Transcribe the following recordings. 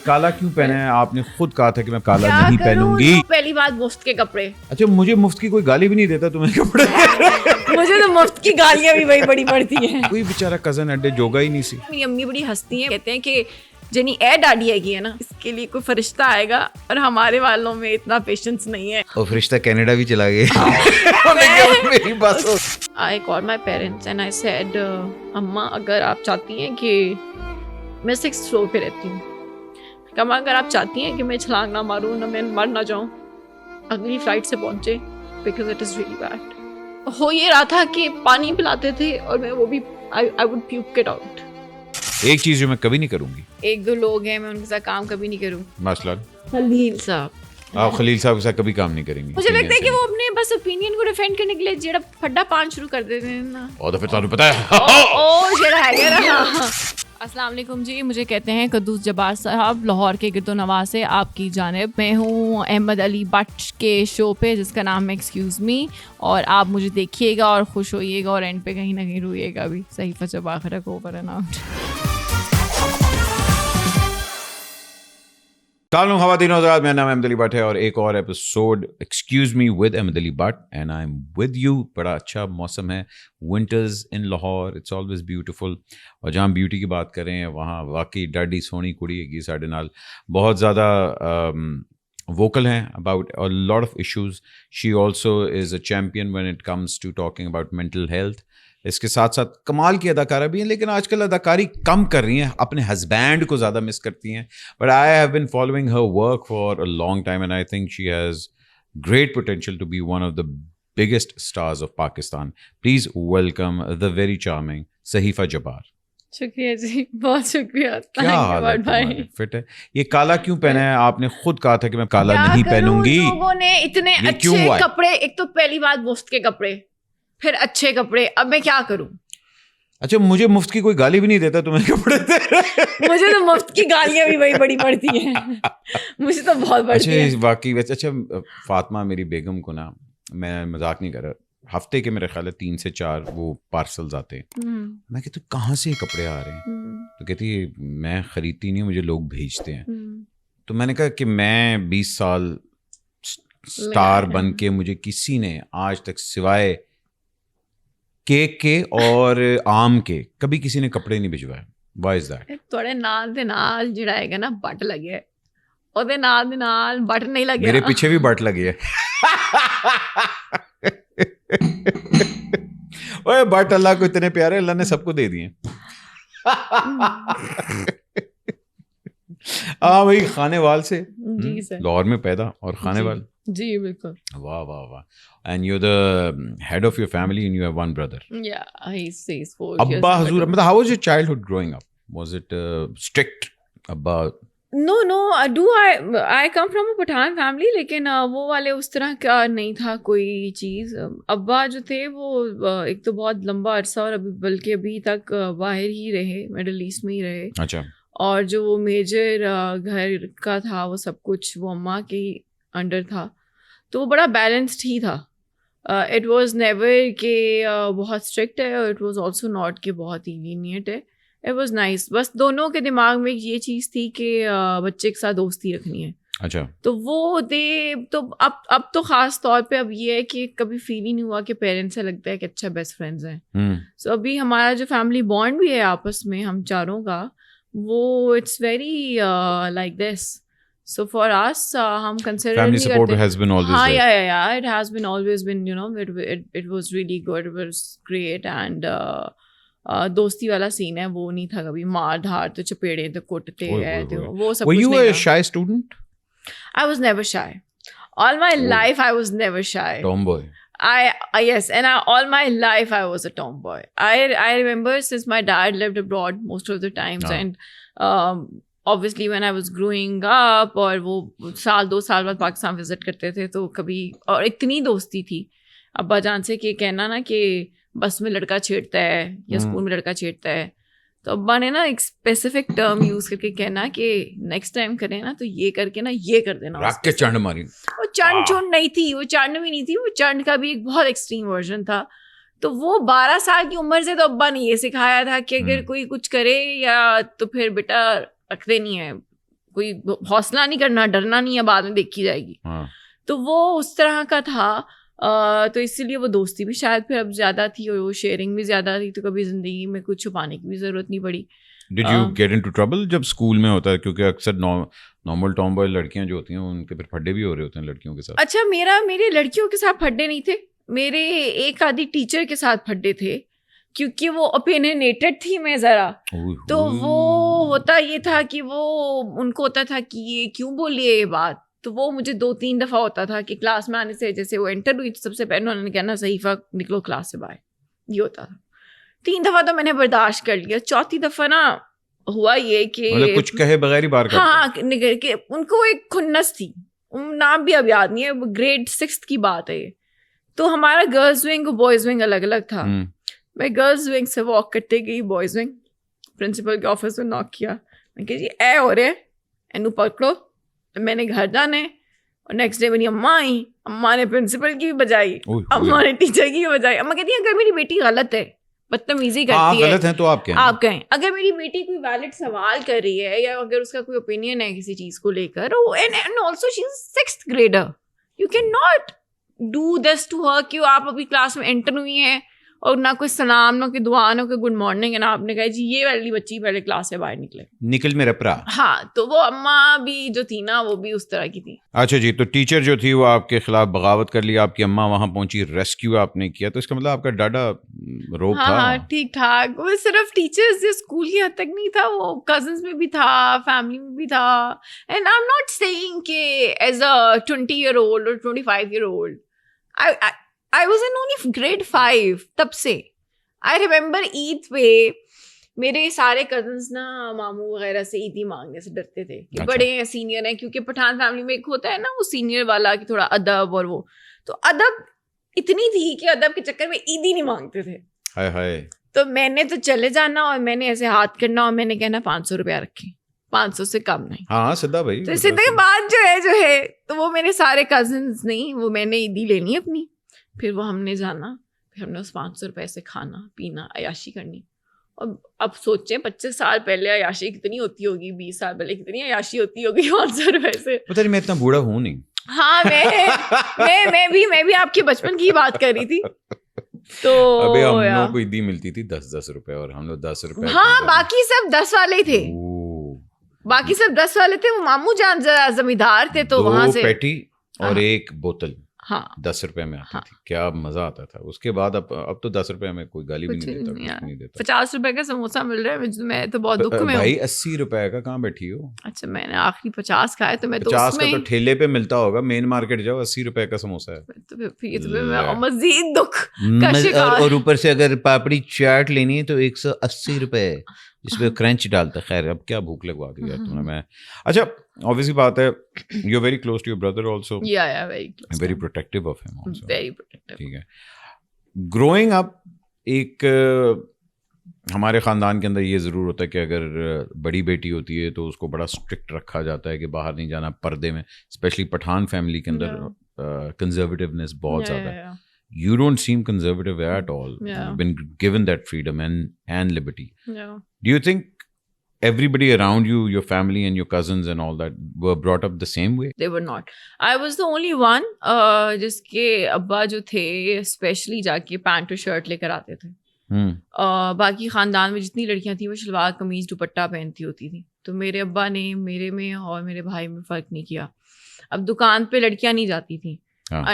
کالا کیوں پہنا ہے؟ آپ نے خود کہا تھا کہ میں کالا نہیں پہنوں گی. پہلی بات مفت کے کپڑے. اچھا مجھے مفت کی کوئی گالی بھی نہیں دیتا تمہیں کپڑے؟ مجھے تو مفت کی گالیاں بھی وہی بڑی پڑتی ہیں. کوئی بیچارہ کزن اڈے جوگا ہی نہیں سی. میری امی بڑی ہنستی ہیں, کہتے ہیں کہ جنی اے ڈاڈی آئے گی ہے نا, اس کے لیے کوئی فرشتہ آئے گا, اور ہمارے والوں میں اتنا پیشنس نہیں ہے. اور فرشتہ کینیڈا بھی چلا گیا. میری بات سن. I called my parents and I said, اماں اگر آپ چاہتی ہیں کہ میں 6th فلور پہ رہتی ہوں, کہا اگر آپ چاہتی ہیں کہ میں چھلانگ نہ ماروں, نہ میں مر نہ جاؤں, اگلی فلائٹ سے پہنچے, because it is really bad. ہو یہ رہا تھا کہ پانی پلاتے تھے اور میں وہ بھی I would puke it out. ایک چیز جو میں کبھی نہیں کروں گی, 1-2 لوگ ہیں میں ان کے ساتھ کام کبھی نہیں کروں. مثلا خلیل صاحب. آپ خلیل صاحب کے ساتھ کبھی کام نہیں کریں گی. مجھے لگتا ہے کہ وہ اپنے بس اوپینین کو ڈیفینڈ کرنے کے لیے جیڑا پھڈا پان شروع کر دیتے ہیں نا. اور تو پھر تمہیں پتہ ہے او جیڑا ہے گا. السلام علیکم جی, مجھے کہتے ہیں قدوس جبار صاحب, لاہور کے گرد و نواح سے آپ کی جانب. میں ہوں احمد علی بٹ کے شو پہ جس کا نام ہے ایکسکیوز می, اور آپ مجھے دیکھیے گا اور خوش ہوئیے گا, اور اینڈ پہ کہیں نہ کہیں روئیے گا بھی. صحیفہ جبار آخر کو اوور اینڈ آؤٹ. السلام خواتین و حضرات, میرا نام احمد علی بٹ ہے اور ایک اور episode excuse me with Ahmed Ali Butt, and I am with you. بڑا اچھا موسم ہے, winters in Lahore, it's always beautiful. اور جہاں بیوٹی کی بات کریں وہاں واقعی ڈاڈی سونی کڑی ہے ساڈے نال, بہت زیادہ vocal ہیں about a lot of issues. She also is a champion when it comes to talking about mental health. اس کے ساتھ ساتھ کمال کی اداکارہ بھی ہیں, لیکن آج کل اداکاری کم کر رہی ہیں, اپنے ہسبینڈ کو زیادہ مس کرتی ہیں. But I have been following her work for a long time and I think she has great potential to be one of the biggest stars of Pakistan. Please welcome the very charming Sahifa Jabbar. شکریہ جی, بہت شکریہ. کیا حال ہے تمہارا؟ Fit ہے. یہ کالا کیوں پہنا ہے؟ آپ نے خود کہا تھا کہ میں کالا نہیں پہنوں گی. لوگوں نے اتنے اچھے کپڑے, ایک تو پہلی بات مفت کے کپڑے, پھر اچھے کپڑے, اب میں کیا کروں؟ اچھا مجھے مفت کی کوئی گالی بھی نہیں دیتا تمہیں کپڑے دے. مجھے تو مفت کی گالیاں بھی وہی بڑی پڑتی ہیں, مجھے تو بہت پڑتی ہیں. واقعی ویسے اچھا فاطمہ میری بیگم کو نا, میں مذاق نہیں کر رہا, ہفتے کے میرے خیال ہے 3 سے 4 وہ پارسلز آتے ہیں. میں کہتی ہوں کہاں سے یہ کپڑے آ رہے ہیں؟ تو کہتی ہے میں خریدتی نہیں ہوں, مجھے لوگ بھیجتے ہیں. تو میں نے کہا کہ میں 20 سال اسٹار بن کے مجھے کسی نے آج تک سوائے کیک کے اور آم کے کبھی کسی نے کپڑے نہیں بھجوائے. Y is that? تھوڑے نال دے نال جڑا ہے نا بٹ لگیا, اور نال دے نال بٹ نہیں لگیا. میرے پیچھے بھی بٹ لگی ہے. اوے بٹ اللہ کو اتنے پیارے, اللہ نے سب کو دے دیے. ہاں بھائی, خانے وال سے, لاہور میں پیدا اور خانے وال. جی بالکل. واہ واہ واہ. And you're the head of your family and you have one brother. Yeah, he's 4 years. Abba Hazur, how was your childhood growing up? Was it strict? Abba? No, I come from a Pathan family, لیکن وہ والے اس طرح کا نہیں تھا کوئی چیز. ابا جو تھے وہ ایک تو بہت لمبا عرصہ, اور بلکہ ابھی تک باہر ہی رہے, مڈل ایسٹ میں ہی رہے. اچھا. اور جو وہ میجر گھر کا تھا وہ سب کچھ وہ اماں کے انڈر تھا, تو وہ بڑا بیلنسڈ ہی تھا. اٹ واز نیور کہ بہت اسٹرکٹ ہے, اور اٹ واز آلسو ناٹ کہ بہت ہی لینیٹ ہے. It was nice. بس دونوں کے دماغ میں یہ چیز تھی کہ بچے کے ساتھ دوستی رکھنی ہے. اچھا. تو وہ تو اب تو خاص طور پہ اب یہ ہے کہ کبھی فیل ہی نہیں ہوا کہ پیرنٹس سے لگتا ہے کہ اچھا بیسٹ فرینڈز ہیں. سو ابھی ہمارا جو فیملی بانڈ بھی ہے آپس میں ہم چاروں کا, وہ it's very like this. So for us, hum consider family support has been always there. Yeah, it has been always been, you know, it was really good, it was great. And دوستی والا سین ہے وہ نہیں تھا کبھی, مار دھار تو چپیڑے تو کوٹتے ہیں تو وہ سب. Were you a shy student? I was never shy. All my life I was never shy. Tomboy. Yes, and all my life I was a tomboy. I remember since my dad lived abroad most of the times, and obviously when I was growing up, اور وہ 2 سال بعد Pakistan visit کرتے تھے, تو کبھی, اور اتنی دوستی تھی ابا جان سے کہ کہنا نا کہ بس میں لڑکا چھیڑتا ہے یا اسکول میں لڑکا چھیڑتا ہے, تو ابا نے نا ایک اسپیسیفک ٹرم یوز کر کے کہنا کہ نیکسٹ ٹائم کریں نا تو یہ کر کے نا یہ کر دینا. رکھ کے چنڈ ماری. وہ چنڈ چونڈ نہیں تھی, وہ چنڈ بھی نہیں تھی, وہ چنڈ کا بھی ایک بہت ایکسٹریم ورژن تھا. تو وہ 12 سال کی عمر سے تو ابا نے یہ سکھایا تھا کہ اگر کوئی کچھ کرے یا تو پھر بیٹا رکھتے نہیں ہیں, کوئی حوصلہ نہیں کرنا, ڈرنا نہیں ہے, بعد میں دیکھی جائے گی. تو وہ اس طرح کا تھا. تو اسی لیے وہ دوستی بھی شاید پھر اب زیادہ تھی اور وہ شیئرنگ بھی زیادہ تھی, تو کبھی زندگی میں کچھ چھپانے کی بھی ضرورت نہیں پڑی. Did you get into trouble جب اسکول میں ہوتا ہے؟ کیونکہ اکثر نارمل ٹام بوائے لڑکیاں جو ہوتی ہیں ان کے پھر پھڈے بھی ہو رہے ہوتے ہیں لڑکیوں کے ساتھ. اچھا, میرے لڑکیوں کے ساتھ پھڈے نہیں تھے, میرے ایک آدھی ٹیچر کے ساتھ پھڈے تھے, کیونکہ وہ اوپینینیٹڈ تھی میں ذرا. تو وہ ہوتا یہ تھا کہ وہ ان کو ہوتا تھا کہ یہ کیوں بولیے یہ بات. تو وہ مجھے 2-3 دفعہ ہوتا تھا کہ کلاس میں آنے سے جیسے وہ انٹر ہوئی سب سے پہلے انہوں نے کہنا صحیفہ نکلو کلاس سے باہر, یہ ہوتا تھا. 3 دفعہ تو میں نے برداشت کر لیا. 4تھی دفعہ نا ہوا یہ کہ کچھ کہے بغیر ہی بار ہاں کہ ان کو ایک کھنس تھی, نام بھی اب یاد نہیں ہے, گریڈ 6 کی بات ہے یہ. تو ہمارا گرلز ونگ اور بوائز ونگ الگ الگ تھا. میں گرلز ونگ سے واک کرتے گئی بوائز ونگ, پرنسپل کے آفس میں ناک کیا, میں کہ جی اے ہو رہے اینو پکڑو. میں نے گھر جانے اور نیکسٹ ڈے میری اماں آئی, اماں نے پرنسپل کی بھی بجائی, اماں نے ٹیچر کی بھی بجائی. اماں کہتی ہیں اگر میری بیٹی غلط ہے, بدتمیزی کرتی ہے, غلط ہے تو آپ کہیں. اگر میری بیٹی کوئی ویلڈ سوال کر رہی ہے یا اگر اس کا کوئی اوپینین ہے کسی چیز کو لے کر, and also she is 6th grader, you can not do this to her کہ آپ ابھی کلاس میں انٹر ہوئی ہیں اور نہ کوئی سلام نہ کوئی دعا نہ کوئی گڈ مارننگ ہے, نہ آپ نے کہا جی یہ والی بچی پہلے کلاس سے باہر نکل میرا پرا. ہاں, تو وہ اماں بھی جو تھی نا وہ بھی اس طرح کی تھی. اچھا جی, تو ٹیچر جو تھی وہ آپ کے خلاف بغاوت کر لی, آپ کی اماں وہاں پہنچی, ریسکیو آپ نے کیا, تو اس کا مطلب آپ کا ڈاڈا روب تھا. ہاں ٹھیک ٹھاک. وہ صرف ٹیچرز اسکول کی حد تک نہیں تھا, وہ کزنس میں بھی تھا, فیملی میں بھی تھا. And I am not saying کہ ایز اے 20 year old اور 25 year old, I was in only grade 5 تب سے. I remember عید پہ میرے سارے کزنس نا ماموں وغیرہ سے عیدی مانگنے سے ڈرتے تھے کہ بڑے ہیں, سینئر ہیں, کیونکہ پٹھان فیملی میں ایک ہوتا ہے نا وہ سینئر والا کہ تھوڑا ادب, اور وہ تو ادب اتنی تھی کہ ادب کے چکر میں عیدی نہیں مانگتے تھے. تو میں نے تو چلے جانا اور میں نے ایسے ہاتھ کرنا اور میں نے کہنا 500 روپیہ رکھیں, 500 سے کم نہیں. ہاں سدا بھائی. تو سیدھے بات جو ہے تو وہ میرے سارے کزنس نہیں, وہ میں نے عیدی لینی اپنی, پھر وہ ہم نے جانا, پھر ہم نے اس 500 روپے سے کھانا پینا عیاشی کرنی. اور اب سوچیں 25 سال پہلے عیاشی کتنی ہوتی ہوگی, 20 سال پہلے کتنی عیاشی ہوتی ہوگی 500 روپے سے. پتہ نہیں میں اتنا بوڑھا ہوں نہیں. ہاں میں بھی آپ کے بچپن کی بات کر رہی تھی. تو ابھی ہم لوگوں کو عیدی ملتی تھی 10 روپے, اور ہم لوگ 10 روپے. ہاں باقی سب 10 والے تھے, باقی سب 10 والے تھے. وہ ماموں جان زمیندار تھے تو وہاں سے 2 پیٹی اور 1 بوتل ہاں 10 روپے میں آتی تھی. کیا مزہ آتا تھا. اس کے بعد اب تو 10 روپے میں کوئی گالی بھی نہیں دیتا. 50 روپے کا سموسہ مل رہا ہے, میں تو بہت دکھ میں ہوں. بھائی 80 روپے کا کہاں بیٹھی ہو. اچھا میں نے آخری 50 کھایا تو میں تو 50 کا تو ٹھیلے پہ ملتا ہوگا, مین مارکیٹ جاؤ 80 روپے کا سموسہ ہے. تو پھر مزید دکھ کا شکار. اور اوپر سے اگر پاپڑی چاٹ لینی ہے تو 180 روپے, جس پہ کرنچ ڈالتا. خیر اب کیا بھوک لگوا دی یار تم نے. میں اچھا obviously بات ہے, you are very close to your brother also. Yeah, very close. Very protective of him also. Very protective. ٹھیک ہے. Growing up ایک ہمارے خاندان کے اندر یہ ضرور ہوتا ہے کہ اگر بڑی بیٹی ہوتی ہے تو اس کو بڑا اسٹرکٹ رکھا جاتا ہے کہ باہر نہیں جانا, پردے میں, اسپیشلی پٹھان فیملی کے اندر کنزرویٹیونیس بہت زیادہ ہے. You don't seem conservative at all. You've been given that freedom and liberty. Yeah. Do you think everybody around you, your family and your cousins and all that, were brought up the same way? They were not. I was the only one جس کے ابا جو تھے especially جا کے pant اور shirt لے کر آتے تھے. باقی خاندان میں جتنی لڑکیاں تھیں وہ شلوار قمیض دوپٹہ پہنتی ہوتی تھیں. تو میرے ابا نے میرے میں اور میرے بھائی میں فرق نہیں کیا. اب دکان پہ لڑکیاں نہیں جاتی تھیں.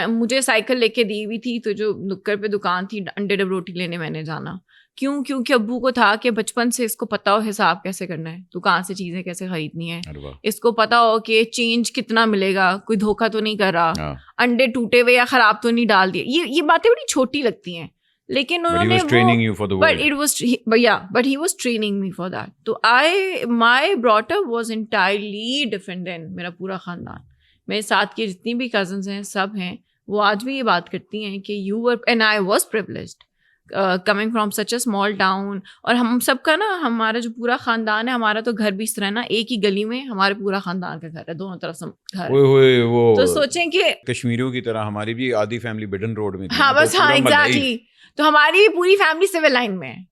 مجھے سائیکل لے کے دی ہوئی تھی, تو جو نکڑ پہ دکان تھی انڈے ڈب روٹی لینے میں نے جانا. کیوں؟ کیونکہ ابو کو تھا کہ بچپن سے اس کو پتا ہو حساب کیسے کرنا ہے, دکان سے چیزیں کیسے خریدنی ہے, اس کو پتا ہو کہ چینج کتنا ملے گا, کوئی دھوکہ تو نہیں کر رہا, انڈے ٹوٹے ہوئے یا خراب تو نہیں ڈال دیے. یہ باتیں بڑی چھوٹی لگتی ہیں, لیکن انہوں نے but he was training me for that. تو my brought up was entirely different than میرا پورا خاندان. میرے ساتھ کے جتنی بھی کزنس ہیں سب ہیں, وہ آج بھی یہ بات کرتی ہیں کہ you were and I was privileged coming from such a small town. اور ہم سب کا نا, ہمارا جو پورا خاندان ہے, ہمارا تو گھر بھی اس طرح نا ایک ہی گلی میں ہمارے پورا خاندان کا گھر ہے, دونوں طرف سے گھر ہے. تو سوچیں کہ کشمیریوں کی طرح ہماری بھی آدھی فیملی بڈن روڈ میں تھی. ہاں بس, ہاں ایگزیکٹلی. تو ہماری بھی پوری فیملی سول لائن میں ہے.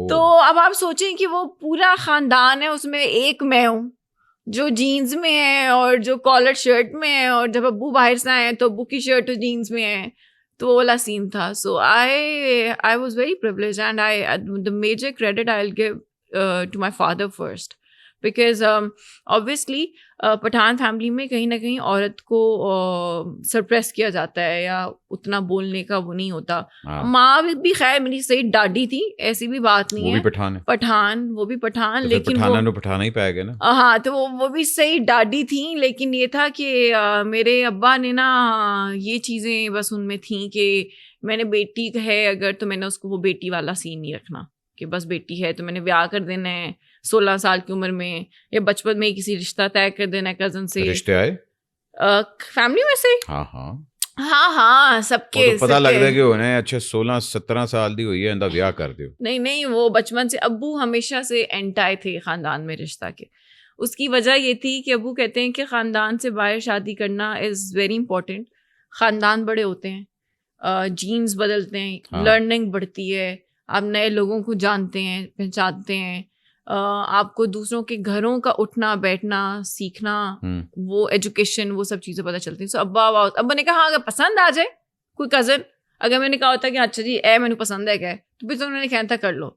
تو اب آپ سوچیں کہ وہ پورا خاندان ہے, اس میں ایک میں ہوں جو جینز میں ہے اور جو کالر شرٹ میں ہے, اور جب ابو باہر سے آئے تو ابو کی شرٹ جینز میں ہے, تو وہ والا سین تھا. So I was very privilege and the major credit I will give to my father first, because obviously Pathan family میں کہیں نہ کہیں عورت کو سرپریس کیا جاتا ہے یا اتنا بولنے کا وہ نہیں ہوتا. ماں بھی خیر میری صحیح ڈاڈی تھی, ایسی بھی بات نہیں ہے, پٹھان وہ بھی پٹھان, لیکن پٹھانا ہی پائے گا نا. ہاں تو وہ بھی صحیح ڈاڈی تھیں, لیکن یہ تھا کہ میرے ابا نے نا یہ چیزیں بس ان میں تھیں کہ میں نے بیٹی ہے اگر تو میں نے اس کو وہ بیٹی والا سین نہیں رکھنا کہ بس بیٹی ہے تو میں نے بیاہ کر دینا ہے 16 سال کی عمر میں, یا بچپن میں ہی کسی رشتہ طے کر دینا ہے کزن سے. رشتے آئے فیملی میں سے؟ ہاں سب کے پتہ لگ رہا ہے کہ انہیں اچھا 16-17 سال دی ہوئی ہے اندر بیاہ کر دیو. نہیں وہ بچپن سے ابو ہمیشہ سے اینٹائی تھے خاندان میں رشتہ کے. اس کی وجہ یہ تھی کہ ابو کہتے ہیں کہ خاندان سے باہر شادی کرنا از ویری امپورٹنٹ. خاندان بڑے ہوتے ہیں, جینز بدلتے ہیں, لرننگ بڑھتی ہے, آپ نئے لوگوں کو جانتے ہیں پہچانتے ہیں, آپ کو دوسروں کے گھروں کا اٹھنا بیٹھنا سیکھنا, وہ ایجوکیشن وہ سب چیزیں پتہ چلتی ہیں. سو ابا نے کہا اگر پسند آ جائے کوئی کزن, اگر میں نے کہا ہوتا کہ اچھا جی میں نے پسند ہے کیا, تو پھر تو انہوں نے کہنا تھا کر لو,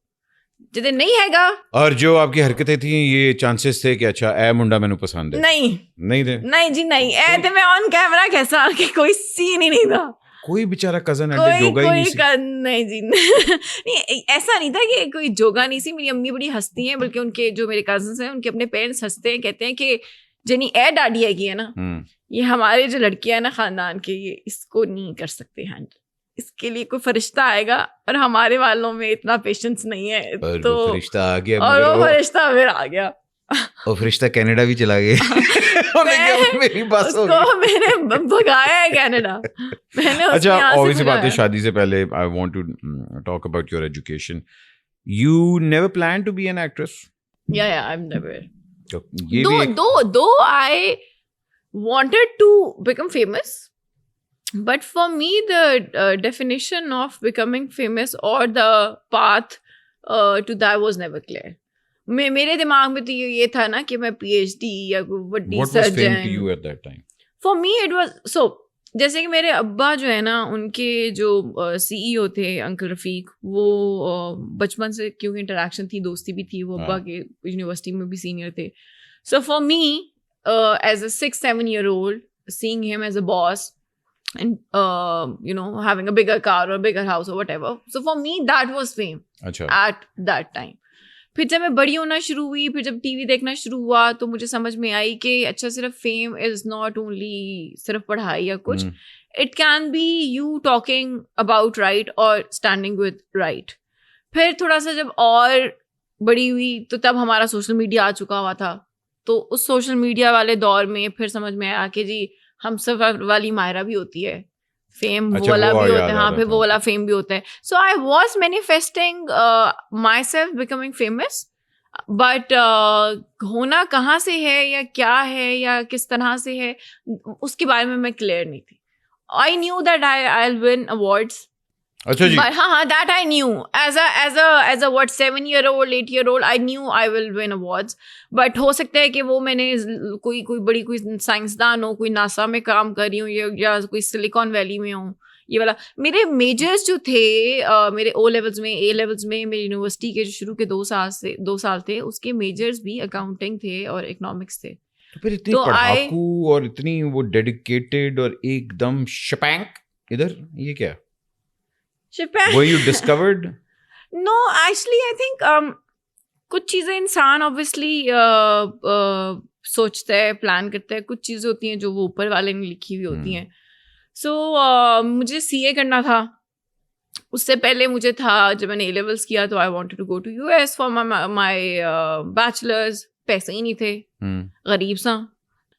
جب نہیں ہے گا. اور جو آپ کی حرکتیں تھیں یہ چانسز تھے کہ اچھا منڈا میں نے پسند ہے؟ نہیں تھے. نہیں جی نہیں, تو میں آن کیمرہ کیسا کہ کوئی سین ہی نہیں تھا. کوئی بیچارہ کزن جوگا ہی نہیں جی نہیں, ایسا نہیں تھا کہ کوئی جوگا نہیں سی. میری امی بڑی ہنستی ہیں, بلکہ ان کے جو میرے کزنس ہیں ان کے اپنے پیرنٹس ہنستے ہیں, کہتے ہیں کہ جنی ڈاڈی ہے کی ہے نا, یہ ہمارے جو لڑکیاں ہیں نا خاندان کے, یہ اس کو نہیں کر سکتے ہینڈل, اس کے لیے کوئی فرشتہ آئے گا, اور ہمارے والوں میں اتنا پیشنس نہیں ہے. تو فرشتہ آ گیا, اور وہ فرشتہ پھر آ گیا, اور فرشتہ کینیڈا بھی چلا گیا. میری بات ہو گئی, میں نے بھگایا ہے کینیڈا. اچھا obviously بات ہے, شادی سے پہلے I want to talk about your education. You never planned to be an actress? Yeah, I've never. Though I wanted to become famous, but for me the definition of becoming famous or the path to that was never clear. میرے دماغ میں تو یہ تھا نا کہ میں P H D یا بڑی surgeon. For me it was so, جیسے کہ میرے ابا جو ہے نا ان کے جو سی ای او تھے انکل رفیق, وہ بچپن سے کیونکہ انٹریکشن تھی, دوستی بھی تھی, وہ ابا کے یونیورسٹی میں بھی سینئر تھے. So for me as a 6-7 year old seeing him as a boss and having a bigger car or a bigger house or whatever, so for me that was fame at that time. پھر جب میں بڑی ہونا شروع ہوئی, پھر جب T V دیکھنا شروع ہوا, تو مجھے سمجھ میں آئی کہ اچھا صرف فیم از ناٹ اونلی صرف پڑھائی یا کچھ, it can be you talking about right اور اسٹینڈنگ ود رائٹ. پھر تھوڑا سا جب اور بڑی ہوئی تو تب ہمارا سوشل میڈیا آ چکا ہوا تھا, تو اس سوشل میڈیا والے دور میں پھر سمجھ میں آیا کہ جی ہم سفر والی مائرہ بھی ہوتی ہے, فیم وہ والا بھی ہوتا ہے, ہاں پھر وہ والا فیم بھی ہوتا ہے. So I was manifesting myself becoming famous, but ہونا کہاں سے ہے یا کیا ہے یا کس طرح سے ہے اس کے بارے میں کلیئر نہیں تھی. I knew that I will one awards. اچھا جی, ہاں that I knew as a what 7 year old 8 year old, I knew I will win awards. But ہو سکتا ہے کہ وہ میں نے کوئی بڑی کوئی سائنسدان ہو, کوئی ناسا میں کام کر رہی ہوں یا کوئی سلیکان ویلی میں ہوں, یہ والا. میرے میجرس جو تھے میرے او لیولس میں, اے لیولس میں, میری یونیورسٹی کے جو شروع کے 2 سال تھے اس کے میجرس بھی اکاؤنٹنگ تھے اور اکنامکس تھے. تو پھر اتنی پڑھاکو اور اتنی وہ ڈیڈیکیٹڈ اور ایک دم شپینک ادھر, یہ کیا were you discovered? No, actually I think کچھ چیزیں انسان obviously سوچتا ہے, پلان کرتا ہے, کچھ چیزیں ہوتی ہیں جو وہ اوپر والے نے لکھی ہوئی ہوتی ہیں. سو مجھے سی اے کرنا تھا. اس سے پہلے مجھے تھا جب میں نے اے لیولس کیا تو I wanted to go to US for my bachelor's. پیسے ہی نہیں تھے, غریب سا.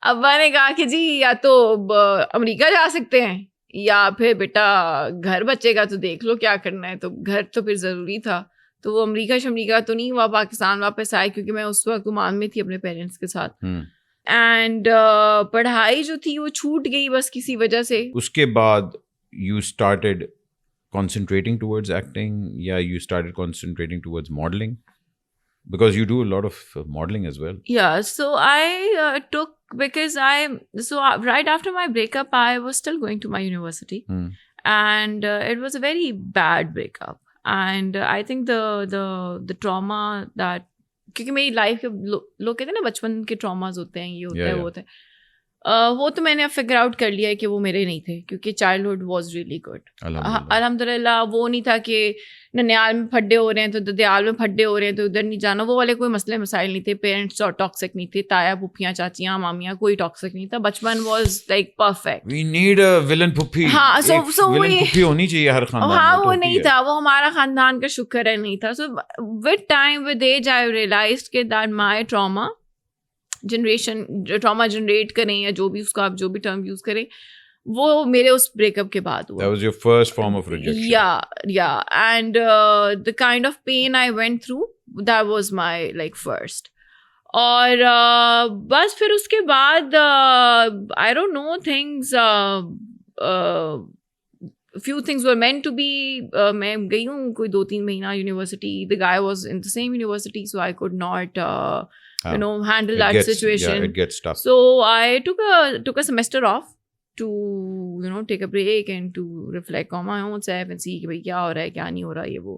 ابا نے کہا کہ جی یا تو امریکہ جا سکتے ہیں یا پھر بیٹا گھر بچے گا تو دیکھ لو کیا کرنا ہے. تو گھر تو پھر ضروری تھا, تو وہ امریکہ تو نہیں ہوا, پاکستان واپس آئے کیونکہ میں اس وقت عمان میں تھی اپنے پیرنٹس کے ساتھ. اینڈ پڑھائی جو تھی وہ چھوٹ گئی بس کسی وجہ سے. اس کے بعد you started concentrating towards acting یا you started concentrating towards modeling? Because you do a lot of modeling as well. Yeah, so I took, because right after my breakup, I was still going to my university. And it was a very bad breakup. And I think the trauma that, کیونکہ میری life کے لوگ کہتے ہیں نا بچپن کے traumas ہوتے ہیں, یہ ہوتا ہے وہ ہوتا ہے, وہ تو میں نے اب فگر آؤٹ کر لیا ہے کہ وہ میرے نہیں تھے, کیونکہ چائلڈہڈ واز ریئلی گڈ الحمد للہ. وہ نہیں تھا کہ ننیال میں پھڈے ہو رہے ہیں تو ددیال میں پھڈے ہو رہے ہیں تو ادھر نہیں جانا, وہ والے کوئی مسئلے مسائل نہیں تھے. پیرنٹس ٹاکسک نہیں تھے, تایا پھوپھیاں چاچیاں مامیاں کوئی ٹاکسک نہیں تھا. بچپن was like perfect. We need a villain پھوپھی. ہاں, سو villain پھوپھی ہونی چاہیے ہر خاندان میں. ہاں وہ نہیں تھا, وہ ہمارا خاندان کا شکر ہے نہیں تھا. So with time with age I realized کہ دیٹ مائی ٹراما جنریٹ کریں یا جو بھی اس کو آپ جو بھی ٹرم یوز کریں, وہ میرے اس بریک اپ کے بعد ہوا. That was your first form of rejection. Yeah, and the kind of pain I went through, that was my like first. اور بس پھر اس کے بعد I don't know, things few things were meant to be. میں گئی ہوں کوئی 2-3 مہینہ university. The guy was in the same university, so I could not handle that situation. Yeah, it gets tough. So I took a semester off to take a break and to reflect on my own self and see کہ بھائی کیا ہو رہا ہے کیا نہیں ہو رہا. یہ وہ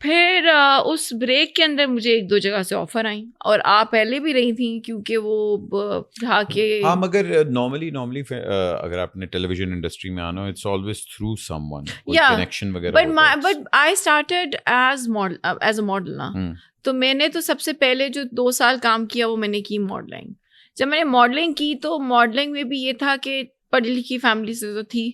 پھر اس بریک کے اندر مجھے 1-2 جگہ سے آفر آئیں, اور آپ پہلے بھی رہی تھیں کیونکہ وہ تھا کہ ہاں, مگر نارملی اگر آپ نے ٹیلی ویژن انڈسٹری میں آنا ہو, it's always through someone, connection وغیرہ. But I started as a model نا. تو میں نے تو سب سے پہلے جو 2 سال کام کیا وہ میں نے کی ماڈلنگ. جب میں نے ماڈلنگ کی تو ماڈلنگ میں بھی یہ تھا کہ پڑھی لکھی فیملی سے تو تھی,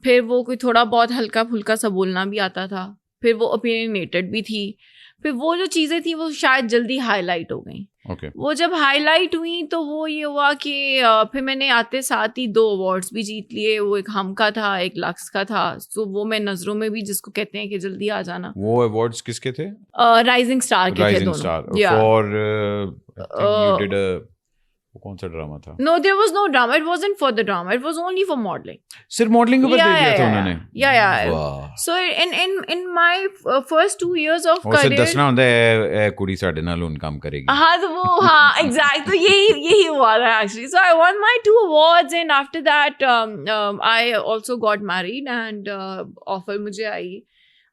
پھر وہ کوئی تھوڑا بہت ہلکا پھلکا سا بولنا بھی آتا تھا, پھر وہ اوپینینیٹڈ بھی تھی, پھر وہ جو چیزیں تھیں وہ شاید جلدی ہائی لائٹ ہو گئیں. وہ جب ہائی لائٹ ہوئیں تو وہ یہ ہوا کہ پھر میں نے آتے ساتھ ہی 2 ایوارڈس بھی جیت لیے. وہ ایک ہم کا تھا, ایک لکس کا تھا. تو وہ میں نظروں میں بھی جس کو کہتے ہیں کہ جلدی آ جانا. وہ ایوارڈس کس کے تھے؟ رائزنگ اسٹار کے تھے دونوں. کون سا ڈرامہ تھا؟ No, there was no drama. It wasn't for the drama. It was only for modeling. صرف modeling کو دے دیا تھا انہوں نے. Yeah. So in my first 2 years of career. اسے دسنا ہوتا ہے کڑی ساڈے نال ہن کام کرے گی. ہاں تو وہ ہاں ایگزیکٹ, تو یہی ہوا تھا actually. So I won my 2 awards and after that I also got married and offer مجھے آئی.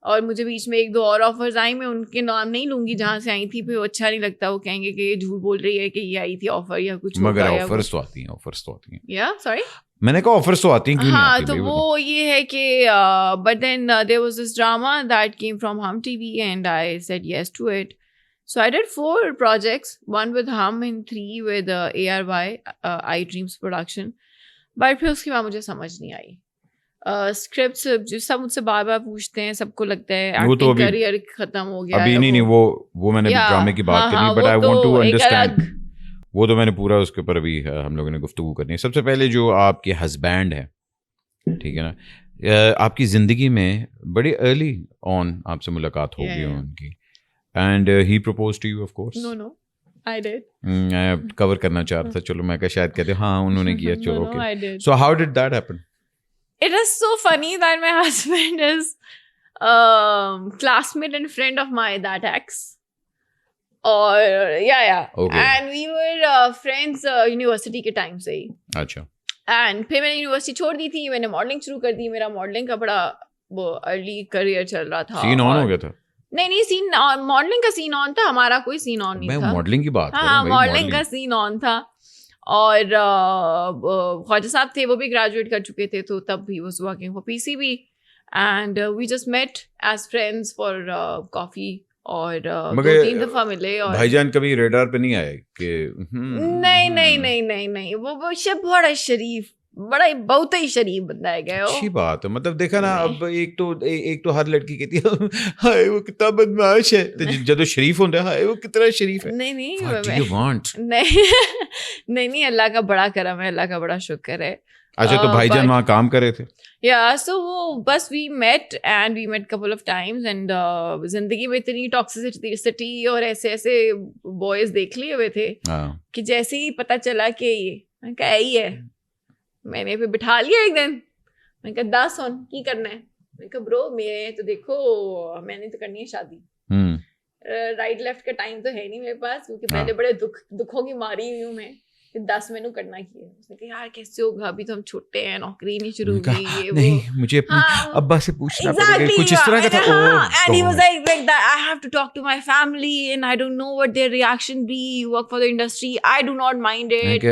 اور مجھے بیچ میں 1-2 اور آفرز آئیں, میں ان کے نام نہیں لوں گی جہاں سے آئی تھی, پھر اچھا نہیں لگتا, وہ کہیں گے کہ یہ جھوٹ بول رہی ہے کہ یہ آئی تھی آفر یا کچھ. مگر آفرز تو آتی ہیں. یا سوری, میں نے کہا آفرز تو آتی ہیں, کیوں نہیں آتی؟ ہاں, تو وہ یہ ہے کہ but then there was this drama that came from Hum T V and I said yes to it. So I did 4 projects, 1 with Hum and 3 with ARY, iDreams Production. But پھر اس کے بعد مجھے سمجھ نہیں آئی. اسکرپٹس جو سب مجھ سے بار بار پوچھتے ہیں, سب کو لگتا ہے ایکٹنگ کیریئر ختم ہو گیا. ابھی نہیں, وہ میں نے ڈرامے کی بات کرنی, but I want to understand. وہ تو میں نے پورا اس کے اوپر ابھی ہم لوگوں نے گفتگو کرنی ہے. سب سے پہلے جو آپ کے ہسبینڈ ہے, ٹھیک ہے نا, آپ کی زندگی میں بڑی ارلی آن آپ سے ملاقات ہو گئی ان کی, and he propose to you of course. No I did. میں کور کرنا چاہ رہا تھا, چلو میں کہا شاید کہتے ہاں انہوں نے کیا, چلو okay. So how did that happen? It is so funny that my husband is classmate and friend of my that ex. Or yeah. Okay. And we were friends university کے ٹائم سے ہی. اچھا. And پھر میں نے university چھوڑ دی تھی, میں نے ماڈلنگ شروع کر دی. میرا ماڈلنگ کا بڑا وہ ارلی کریئر چل رہا تھا. سین آن ہو گیا تھا؟ نہیں, سین ماڈلنگ کا سین آن تھا, ہمارا کوئی سین آن نہیں تھا. میں ماڈلنگ کی بات کر رہا ہوں. ہاں, ماڈلنگ کا سین آن تھا. اور خواجہ صاحب تھے, وہ بھی گریجویٹ کر چکے تھے, تو تب ہی was working for PCB and we just met as friends for کافی, اور 2-3 دفعہ ملے. اور بھائی جان کبھی ریڈار پہ نہیں آئے کہ؟ نہیں, وہ شب بڑا شریف, بڑا بہت ہی شریف بندہ ہے گیا. اچھی بات ہے, مطلب دیکھا نا, اب ایک تو ہر لڑکی کہتی ہے ہائے وہ کتنا بدمعاش ہے, جب شریف ہوتا ہے ہائے وہ کتنا شریف ہے. نہیں, اللہ کا بڑا کرم ہے, اللہ کا بڑا شکر ہے. اچھا, تو بھائی جان وہاں کام کر رہے تھے؟ یا سو وہ بس وی meat couple of times and زندگی میں اتنی ٹاکسٹی اور ایسے بوائز دیکھ لیے ہوئے تھے کہ جیسے ہی پتہ چلا کہ یہ کہا یہی ہے, میں نے پھر بٹھا لیا ایک دن. میں کہا 10 سن کی کرنا ہے. میں کہا برو میرے تو دیکھو, میں نے تو کرنی ہے شادی. رائٹ لیفٹ کا ٹائم تو ہے نہیں میرے پاس, کیونکہ پہلے بڑے دکھوں کی ماری ہوئی ہوں میں, 10 مینو کرنا کیے. اس نے کہا یار کیسے ہوگا, ابھی تو ہم چھوٹے ہیں, نوکری نہیں شروع ہوئی, یہ نہیں مجھے اپنی ابا سے پوچھنا پڑے گا, کچھ اس طرح کا تھا. And he was like that, I have to talk to my family and I don't know what their reaction be. You work for the industry, I do not mind it,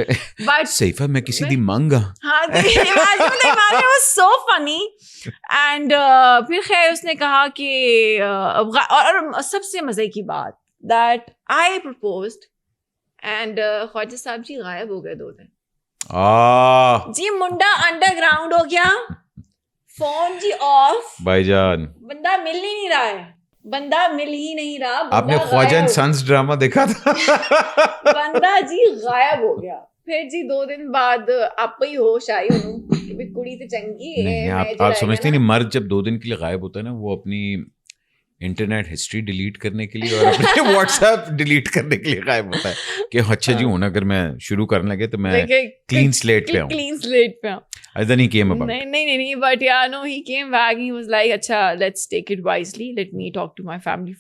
but Saifa میں کسی دی مانگا. ہاں it was so funny. And پھر خیر اس نے کہا کہ اور سب سے مزے کی بات that I proposed اینڈ خواجہ صاحب جی غائب ہو گئے 2 دن. جی منڈا انڈر گراؤنڈ ہو گیا, فون جی آف, بھائی جان بندہ مل ہی نہیں رہا ہے, بندہ مل ہی نہیں رہا. آپ نے خواجہ اینڈ سنس ڈرامہ دیکھا تھا؟ بندہ جی غائب ہو گیا. پھر جی 2 دن بعد آپ ہی ہوش آئی انہوں کہ کڑی تو چنگی ہے. آپ سمجھتے نہیں مرد جب 2 دن کے لیے غائب ہوتا ہے نا, وہ اپنی انٹرنیٹ ہسٹری ڈیلیٹ کرنے کے لیے اور اپنے واٹس ایپ ڈیلیٹ کرنے کے لیے غائب ہوتا ہے کہ اچھا جی ہوں اگر میں شروع کرنے لگے تو میں کلین سلیٹ پہ ہوں. Then he came about. نہیں, but yeah, no, he came back. He was like, "Acha, let's take it wisely. Let me talk to my family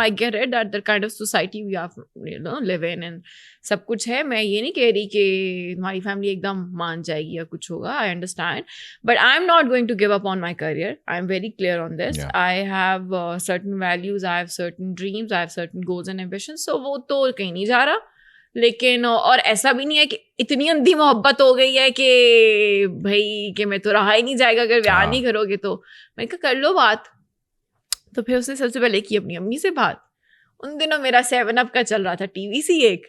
I get it that the kind of society we have, live in and سب کچھ ہے. میں یہ نہیں کہہ رہی کہ ہماری family ایک دم مان جائے گی یا کچھ ہوگا. I understand, but I'm not going to give up on my career. I'm very clear on this. Yeah. I have certain values. I have certain dreams. I have certain goals and ambitions. So وہ تو کہیں نہیں جا رہا. لیکن اور ایسا بھی نہیں ہے کہ اتنی اندھی محبت ہو گئی ہے کہ بھائی کہ میں تو رہا ہی نہیں جائے گا اگر بیاہ نہیں کرو گے تو. میں کہا کر لو بات. تو پھر اس نے سب سے پہلے کی اپنی امی سے بات. ان دنوں میرا 7 Up کا چل رہا تھا ٹی وی سی ایک,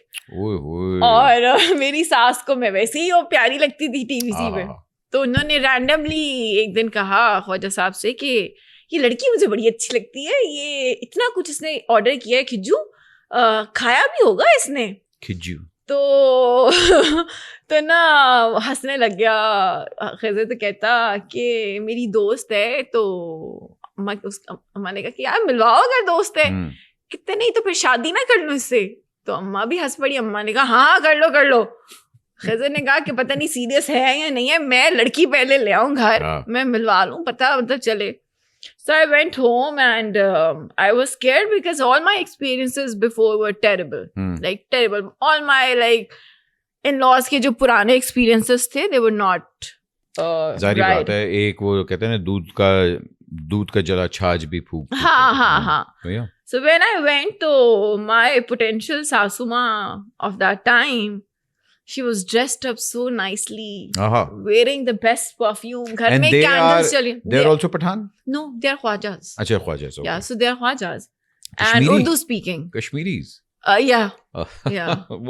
اور میری ساس کو میں ویسے ہی وہ پیاری لگتی تھی ٹی وی سی میں. تو انہوں نے رینڈملی ایک دن کہا خواجہ صاحب سے کہ یہ لڑکی مجھے بڑی اچھی لگتی ہے, یہ اتنا کچھ اس نے آرڈر کیا ہے, کھجو کھایا بھی ہوگا اس نے. تو نا ہنسنے لگ گیا. خضر تو کہتا کہ میری دوست ہے. تو اماں نے کہا کہ یار ملواؤ اگر دوست ہے. کتنے نہیں تو پھر شادی نہ کر لوں اس سے. تو اماں بھی ہنس پڑی. اماں نے کہا ہاں کر لو. خضر نے کہا کہ پتہ نہیں سیریس ہے یا نہیں ہے, میں لڑکی پہلے لے آؤں گھر, میں ملوا لوں, پتہ مطلب چلے. So I went home and I was scared because all my experiences before were terrible. Like terrible. All my like in-laws کے جو پرانے experiences تھے they were not ظاہری بات ہے. ایک وہ کہتے ہیں نا دودھ کا جلا چھاج بھی پھونک. ہاں. So when I went to my potential ساسو ماں of that time, she was dressed up so nicely, wearing the best perfume. Ghar mein candles chali. They are also Pathan? No, they are Khwajas. Acha Khwajas. Okay. Yeah, so they are Khwajas. And Urdu speaking. Kashmiris? Yeah.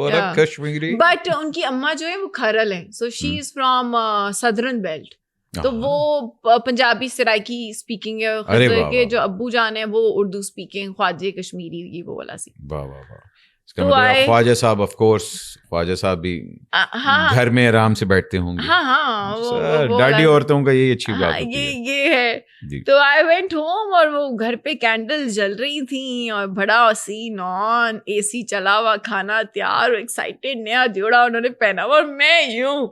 What a Kashmiri. But unki amma jo hai wo Kharal hai. So she is from southern belt. تو وہ Punjabi Saraiki speaking ہے. خضر کے جو ابو جان ہیں وہ Urdu speaking, خواجہ کشمیری یہ وہ والا سی. واہ واہ واہ. خواجہ صاحب آف کورس, خواجہ صاحب بھی گھر میں آرام سے بیٹھتے ہوں گے. ہاں ڈاڈی عورتوں کا یہی اچھی بات ہے, یہ ہے. تو آئی وینٹ ہوم اور وہ گھر پہ کینڈل جل رہی تھیں اور بڑا سین آن, اے سی چلا ہوا, کھانا تیار, ایکسائٹیڈ, نیا جوڑا انہوں نے پہنا ہوا, اور میں یوں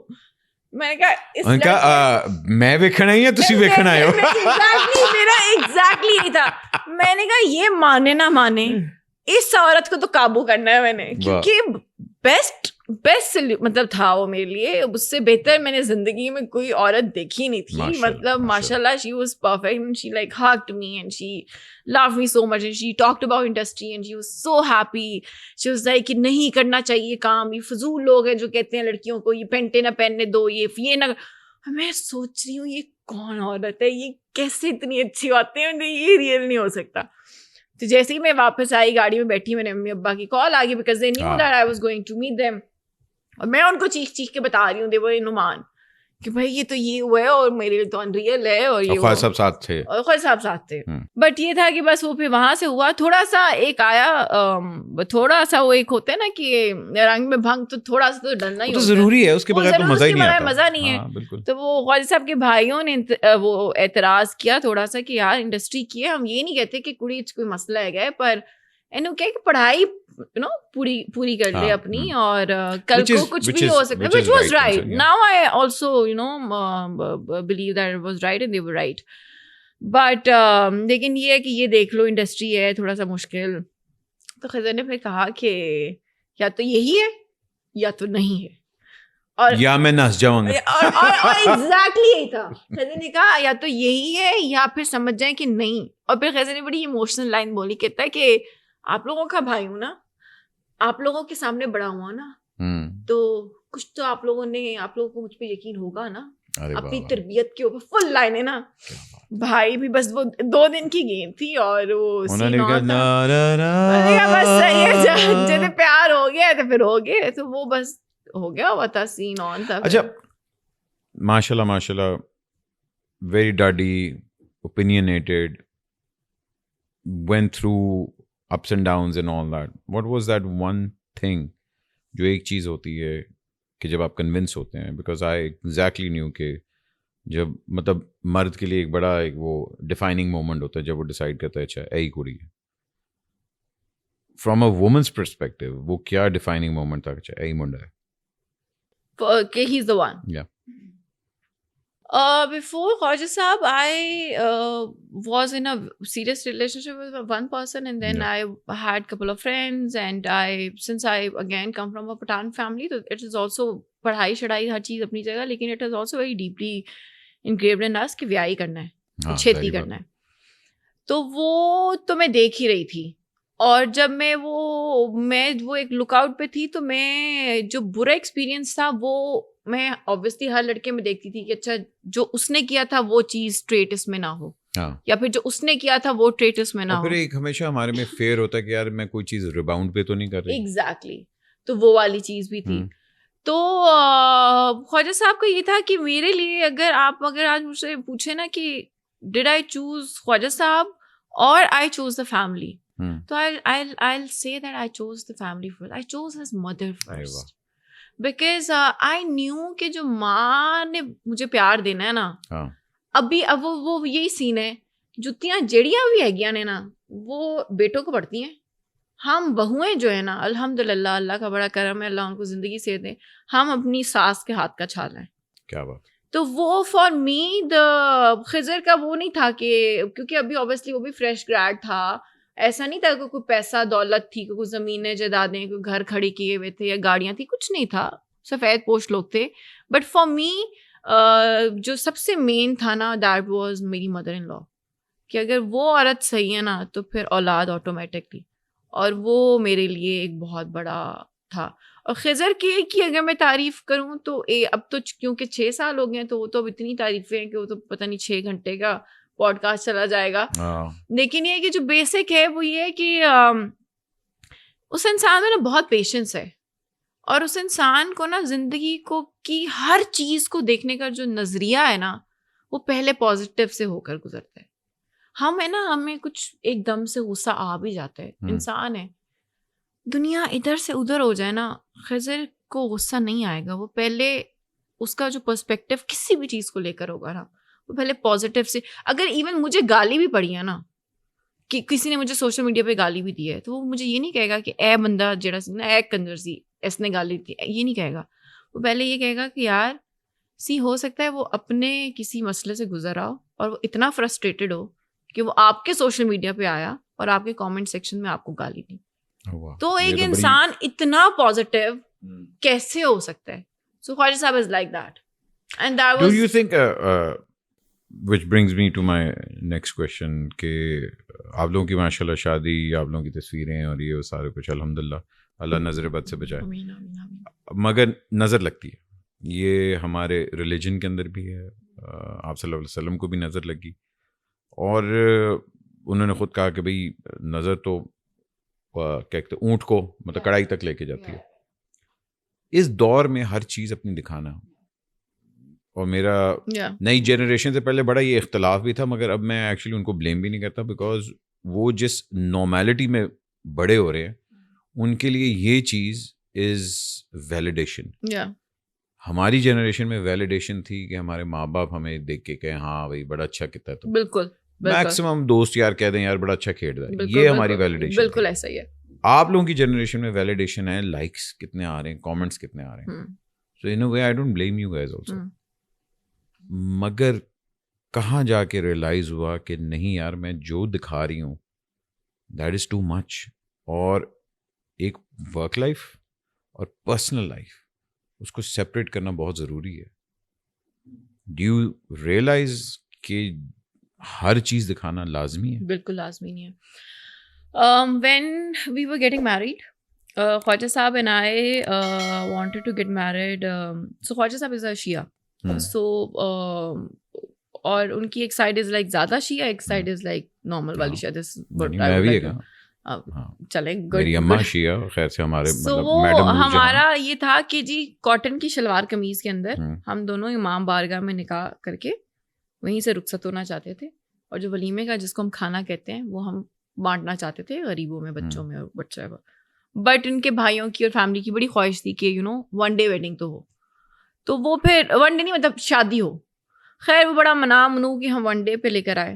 میں نے کہا میں ویکھنا ہی ہے تسی ویکھنا آئے ہو. میرا ایگزیکٹلی یہی تھا. میں نے کہا یہ مانے نہ مانے اس عورت کو تو قابو کرنا ہے میں نے, کیونکہ بیسٹ مطلب تھا وہ میرے لیے. اس سے بہتر میں نے زندگی میں کوئی عورت دیکھی نہیں تھی. مطلب ماشاء اللہ she was perfect and she like hugged me and she loved me so much and she talked about industry and she was so happy. She was like کہ نہیں کرنا چاہیے کام, یہ فضول لوگ ہیں جو کہتے ہیں لڑکیوں کو یہ پینٹیں نہ پہننے دو, یہ نہ. میں سوچ رہی ہوں یہ کون عورت ہے, یہ کیسے اتنی اچھی باتیں ہیں, یہ ریئل نہیں ہو سکتا. تو جیسے ہی میں واپس آئی گاڑی میں بیٹھی, میں نے امی ابا کی کال آ گئی because they knew that I was going to meet them. اور میں ان کو چیخ کے بتا رہی ہوں, دے ور نعمان, کہ بھائی یہ تو یہ ہوا ہے اور میرے لیے تو انریل ہے. اور یہ خواجہ صاحب ساتھ تھے, اور خواجہ صاحب ساتھ تھے. بٹ یہ تھا کہ بس وہ پھر وہاں سے ہوا تھوڑا سا ایک آیا, تھوڑا سا وہ ایک ہوتا ہے نا کہ رنگ میں بھنگ, تو تھوڑا سا تو ڈلنا ہی ضروری ہے, اس کے بغیر تو مزہ ہی نہیں آتا, مزہ نہیں ہے. تو وہ خواجہ صاحب کے بھائیوں نے وہ اعتراض کیا تھوڑا سا کہ یار انڈسٹری کی ہے, ہم یہ نہیں کہتے کہ کڑی کوئی مسئلہ ہے گئے, پر انہوں کہ پڑھائی پوری کر لے اپنی, اور کل کو کچھ بھی ہو سکتا ہے, which was right. Now I also believe that it was right and they were right. But لیکن یہ ہے کہ یہ دیکھ لو انڈسٹری ہے تھوڑا سا مشکل. تو خضر نے پھر کہا کہ یا تو یہی ہے یا تو نہیں ہے, اور یا میں نس جاؤں گا. اور ایگزیکٹلی یہی تھا. خضر نے کہا یا تو یہی ہے یا پھر سمجھ جائیں کہ نہیں. اور پھر خضر نے بڑی ایموشنل لائن بولی, کہتا ہے کہ آپ لوگوں کا بھائی ہوں نا, آپ لوگوں کے سامنے بڑا ہوا نا, تو کچھ تو آپ لوگوں کو مجھ پہ یقین ہوگا نا, اپنی تربیت کے اوپر. فل لائن ہے نا بھائی بھی. بس وہ 2 دن کی گیم تھی اور وہ بس صحیح ہے, جیسے پیار ہو گیا تو پھر ہو گیا, تو وہ بس ہو گیا ہوا تھا, سین آن تھا. اچھا ماشاء اللہ very ڈاڈی, opinionated, went through ups and downs and all that. What was that one thing جو ایک چیز ہوتی ہے کہ جب آپ کنونس ہوتے ہیں, بیکاز آئی ایگزیکٹلی نیو کہ جب مطلب مرد کے لیے ایک بڑا ایک وہ ڈیفائننگ مومنٹ ہوتا ہے جب وہ ڈیسائڈ کرتا ہے اچھا اے کڑی ہے. فرام اے وومنس پرسپیکٹو وہ کیا ڈیفائننگ مومنٹ تھا, اچھا اے منڈا ہے کہ he is the one. Before Khwaja Saab, I was in a serious relationship with one person, and then I had a couple of friends, and since I again come from a Pathan family, so it is also padhai shadai har cheez apni jagah, lekin it is also very deeply engraved in us کہ ویاہی کرنا ہے, چھیتی کرنا ہے. تو وہ تو میں دیکھ ہی رہی تھی, اور جب میں وہ ایک لک آؤٹ پہ تھی, تو میں جو برا ایکسپیرئنس تھا وہ میں obviously ہر لڑکے میں دیکھتی تھی کہ اچھا جو اس نے کیا تھا وہ چیز ٹریٹ اس میں نہ ہو, یا پھر جو اس نے کیا تھا وہ ٹریٹ اس میں نہ ہو. پھر ایک ہمیشہ ہمارے میں فیئر ہوتا ہے کہ یار میں کوئی چیز ریباؤنڈ پہ تو نہیں کر رہی. ایگزیکٹلی, تو وہ والی چیز بھی تھی. تو خواجہ صاحب کا یہ تھا کہ میرے لیے اگر آج مجھ سے پوچھے نا کہ ڈڈ آئی چوز خواجہ صاحب اور آئی چوز دا فیملی, تو I'll say that I chose the family first. I chose his mother first. Because I knew کہ جو ماں نے مجھے پیار دینا ہے نا, اب وہ یہی سین ہے, جتیاں جیڑیاں بھی ہے نے نا وہ بیٹوں کو پڑتی ہیں. ہم بہویں جو ہے نا الحمدللہ اللہ کا بڑا کرم ہے, اللہ ان کو زندگی سے دیں, ہم اپنی ساس کے ہاتھ کا چھالا ہے. کیا بات. تو وہ فار می خضر کا وہ نہیں تھا کہ, کیونکہ ابھی اوبیسلی وہ بھی فریش گریڈ تھا, ایسا نہیں تھا کہ کوئی پیسہ دولت تھی, کوئی زمینیں جائیدادیں, کوئی گھر کھڑی کیے ہوئے تھے یا گاڑیاں تھی, کچھ نہیں تھا, سفید پوش لوگ تھے. بٹ فار می جو سب سے مین تھا نا, دیٹ واز میری مدر ان لا, کہ اگر وہ عورت صحیح ہے نا تو پھر اولاد آٹومیٹکلی, اور وہ میرے لیے ایک بہت بڑا تھا. اور خضر کی اگر میں تعریف کروں تو اب تو کیونکہ 6 سال ہو گئے ہیں تو وہ تو اب اتنی تعریفیں ہیں کہ وہ تو پتہ نہیں 6 گھنٹے کا پوڈ کاسٹ چلا جائے گا. لیکن یہ کہ جو بیسک ہے وہ یہ ہے کہ اس انسان میں نا بہت پیشنس ہے, اور اس انسان کو نا زندگی کو کی ہر چیز کو دیکھنے کا جو نظریہ ہے نا وہ پہلے پازیٹیو سے ہو کر گزرتا ہے. ہم ہے نا, ہمیں کچھ ایک دم سے غصہ آ بھی جاتا ہے, انسان ہے, دنیا ادھر سے ادھر ہو جائے نا, خضر کو غصہ نہیں آئے گا. وہ پہلے اس کا جو پرسپیکٹیو کسی بھی چیز کو لے کر ہوگا نا, وہ پہلے پازیٹیو سے, اگر ایون مجھے گالی بھی پڑی ہے نا, کہ کسی نے مجھے سوشل میڈیا پہ گالی بھی دی ہے, تو وہ مجھے یہ نہیں کہے گا کہ اے بندہ جڑا سی نا اے کنجر سی اس نے گالی دی, یہ نہیں کہے گا. وہ پہلے یہ کہے گا کہ یار ہو سکتا ہے وہ اپنے کسی مسئلے سے گزر آؤ اور وہ اتنا فرسٹریٹڈ ہو کہ وہ آپ کے سوشل میڈیا پہ آیا اور آپ کے کامنٹ سیکشن میں آپ کو گالی دی. تو ایک انسان اتنا پازیٹیو کیسے ہو سکتا ہے؟ سو Khwaja Saab is like that. And that was, do you think, which brings me to my next question, کہ آپ لوگوں کی ماشاء اللہ شادی, آپ لوگوں کی تصویریں اور یہ سارے کچھ الحمدللہ اللہ نظر بد سے بچائے, مگر نظر لگتی ہے. یہ ہمارے ریلیجن کے اندر بھی ہے, آپ صلی اللہ علیہ وسلم کو بھی نظر لگی, اور انہوں نے خود کہا کہ بھئی نظر تو کیا کہتے ہیں اونٹ کو مطلب کڑائی تک لے کے جاتی ہے. اس دور میں ہر چیز اپنی دکھانا, اور میرا نئی جنریشن سے پہلے بڑا یہ اختلاف بھی تھا, مگر اب میں ایکچولی ان کو بلیم بھی نہیں کرتا, بیکاز وہ جس نارمیلٹی میں بڑے ہو رہے ہیں ان کے لیے یہ چیز از ویلیڈیشن. ہماری جنریشن میں ویلیڈیشن تھی کہ ہمارے ماں باپ ہمیں دیکھ کے کہیں ہاں بھائی بڑا اچھا کہتا ہے, تو بالکل میکسیمم دوست یار کہہ دیں یار بڑا اچھا کھیل رہا ہے, یہ ہماری ویلیڈیشن. بالکل ایسا ہی ہے. آپ لوگوں کی جنریشن میں ویلیڈیشن ہے, لائکس کتنے آ رہے ہیں, کامنٹس کتنے آ رہے ہیں. So in a way I don't blame you guys also. مگر کہاں جا کے ریئلائز ہوا کہ نہیں یار میں جو دکھا رہی ہوں دیٹ از ٹو مچ, اور ایک ورک لائف اور پرسنل لائف اس کو سپریٹ کرنا بہت ضروری ہے. ڈو یو ریئلائز کہ ہر چیز دکھانا لازمی ہے؟ بالکل لازمی نہیں ہے. When we were getting married, Khwaja Saab and I wanted to get married. So Khwaja Saab is اے شیعہ, سو اور ان کی ایک سائڈ از لائک زیادہ شیعہ, ایک سائڈ از لائک نارمل والی شیعہ. چلیں میری اماں شیعہ, خیر سے ہمارے سو ہمارا یہ تھا کہ جی کاٹن کی شلوار قمیض کے اندر ہم دونوں امام بارگاہ میں نکاح کر کے وہیں سے رخصت ہونا چاہتے تھے, اور جو ولیمے کا جس کو ہم کھانا کہتے ہیں وہ ہم بانٹنا چاہتے تھے غریبوں میں, بچوں میں اور بچہ. بٹ ان کے بھائیوں کی اور فیملی کی بڑی خواہش تھی کہ you know one day wedding تو ہو, تو وہ پھر ون ڈے نہیں مطلب شادی ہو. خیر وہ بڑا منو کہ ہم ون ڈے پہ لے کر آئے,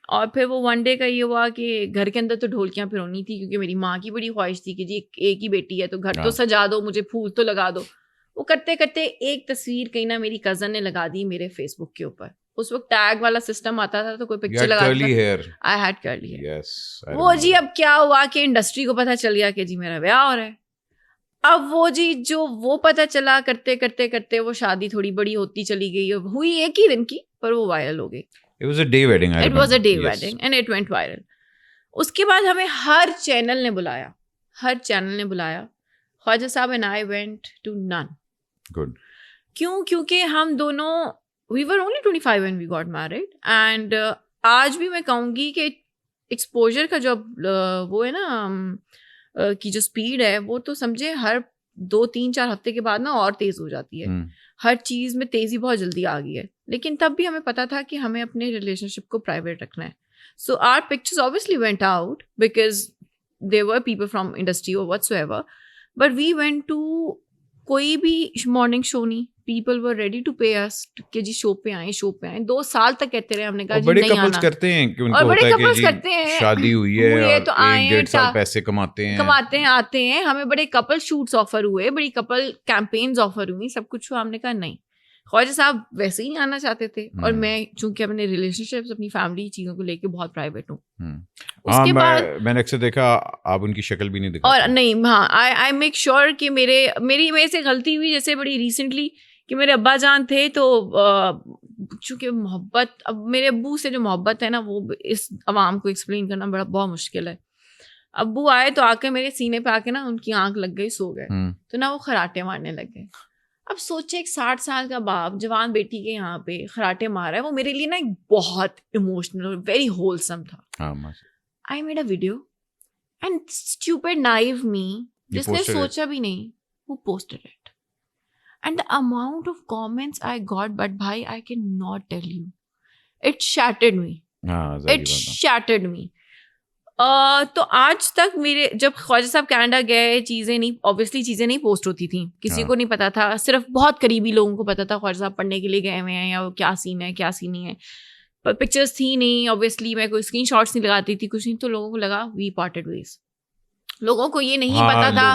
اور پھر وہ ون ڈے کا یہ ہوا کہ گھر کے اندر تو ڈھولکیاں پھرونی تھی, کیونکہ میری ماں کی بڑی خواہش تھی کہ جی ایک ہی بیٹی ہے تو گھر تو سجا دو, مجھے پھول تو لگا دو. وہ کرتے کرتے ایک تصویر کہیں نہ میری کزن نے لگا دی میرے فیس بک کے اوپر. اس وقت ٹیگ والا سسٹم آتا تھا تو کوئی پکچر لگا آئی ہیڈ کرلی ہیئر. وہ جی اب کیا ہوا کہ انڈسٹری کو پتہ چل گیا کہ جی میرا بیاہ ہو رہا ہے. اب وہ جی جو وہ پتہ چلا کرتے کرتے کرتے وہ شادی تھوڑی بڑی ہوتی چلی گئی, ہوئی ایک ہی دن کی پر وہ وائرل ہو گئی. It was a day wedding. It was a day wedding and it went viral. اس کے بعد ہمیں ہر چینل نے بلایا. خواجہ صاحب and I went to none. Good. کیوں؟ کیونکہ ہم دونوں we were only 25 when we got married and آج بھی میں کہوں گی کہ ایکسپوجر کا جو وہ ہے نا کی جو سپیڈ ہے وہ تو سمجھے ہر 2-3-4 ہفتے کے بعد نا اور تیز ہو جاتی ہے. ہر چیز میں تیزی بہت جلدی آ گئی ہے, لیکن تب بھی ہمیں پتا تھا کہ ہمیں اپنے ریلیشن شپ کو پرائیویٹ رکھنا ہے. So our pictures obviously went out because there were people from industry or whatsoever, but we went to کوئی بھی مارننگ شو نہیں. People were ready to pay اس کہ جی شو پہ آئیں 2 سال تک کہتے رہے. ہم نے کہا جی نہیں آنا. بڑے کرتے ہیں کہ ان کو ہوتا ہے کہ جی شادی ہوئی ہے تو آئیں 1.5 سال پیسے کماتے ہیں آتے ہیں. ہمیں بڑے کپل شوٹس آفر ہوئے, بڑی کپل کیمپینز آفر ہوئی, سب کچھ ہوا. ہم نے کہا نہیں. خواجہ صاحب ویسے ہی آنا چاہتے تھے, اور میں چونکہ اپنے ریلیشن شپس اپنی فیملی چیزوں کو لے کے بہت پرائیویٹ ہوں. اس کے بعد میں نے اکثر دیکھا آپ ان کی شکل بھی نہیں دکھاتے. اور نہیں, ہاں آئی میک شیور کہ میری سے غلطی ہوئی جیسے بڑی ریسنٹلی کہ میرے ابا جان تھے, تو چونکہ محبت, اب میرے ابو سے جو محبت ہے نا وہ اس عوام کو ایکسپلین کرنا بہت مشکل ہے. ابو آئے تو آ کے میرے سینے پہ آ کے نا ان کی آنکھ لگ گئی, سو گئے, تو نا وہ خراٹے مارنے لگ گئے. اب سوچے ایک 60 سال کا باپ جوان بیٹی کے یہاں پہ خراٹے مار رہا ہے. وہ میرے لیے نا ایک بہت ایموشنل اور ویری ہولسم تھا. I made a video and stupid naive me جس نے سوچا بھی نہیں وہ posted it, and the amount of comments I got, but bhai I cannot tell you, it shattered me. تو آج تک میرے جب خواجہ صاحب کینیڈا گئے چیزیں نہیں پوسٹ ہوتی تھیں, کسی کو نہیں پتا تھا, صرف بہت قریبی لوگوں کو پتا تھا خواجہ صاحب پڑھنے کے لیے گئے ہوئے ہیں یا وہ کیا سین ہے کیا سین نہیں ہے. پر پکچرس تھی نہیں obviously, میں کوئی اسکرین شاٹس نہیں لگاتی تھی کچھ نہیں, تو لوگوں کو لگا وی پارٹڈ ویز. لوگوں کو یہ نہیں پتا تھا,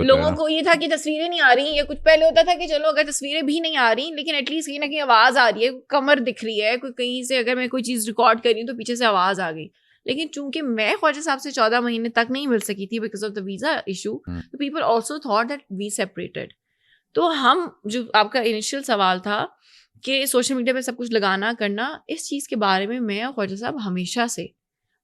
لوگوں کو یہ تھا کہ تصویریں نہیں آ رہی. یا کچھ پہلے ہوتا تھا کہ چلو اگر تصویریں بھی نہیں آ رہی لیکن ایٹ لیسٹ کہیں نہ کہیں آواز آ رہی ہے, کمر دکھ رہی ہے, کوئی کہیں سے اگر میں کوئی چیز ریکارڈ کر رہی ہوں تو پیچھے سے آواز آ گئی. لیکن چونکہ میں خواجہ صاحب سے 14 مہینے تک نہیں مل سکی تھی because of the visa issue, تو people also thought that we separated. تو ہم جو آپ کا انیشیل سوال تھا کہ سوشل میڈیا پہ سب کچھ لگانا کرنا, اس چیز کے بارے میں میں اور خواجہ صاحب ہمیشہ سے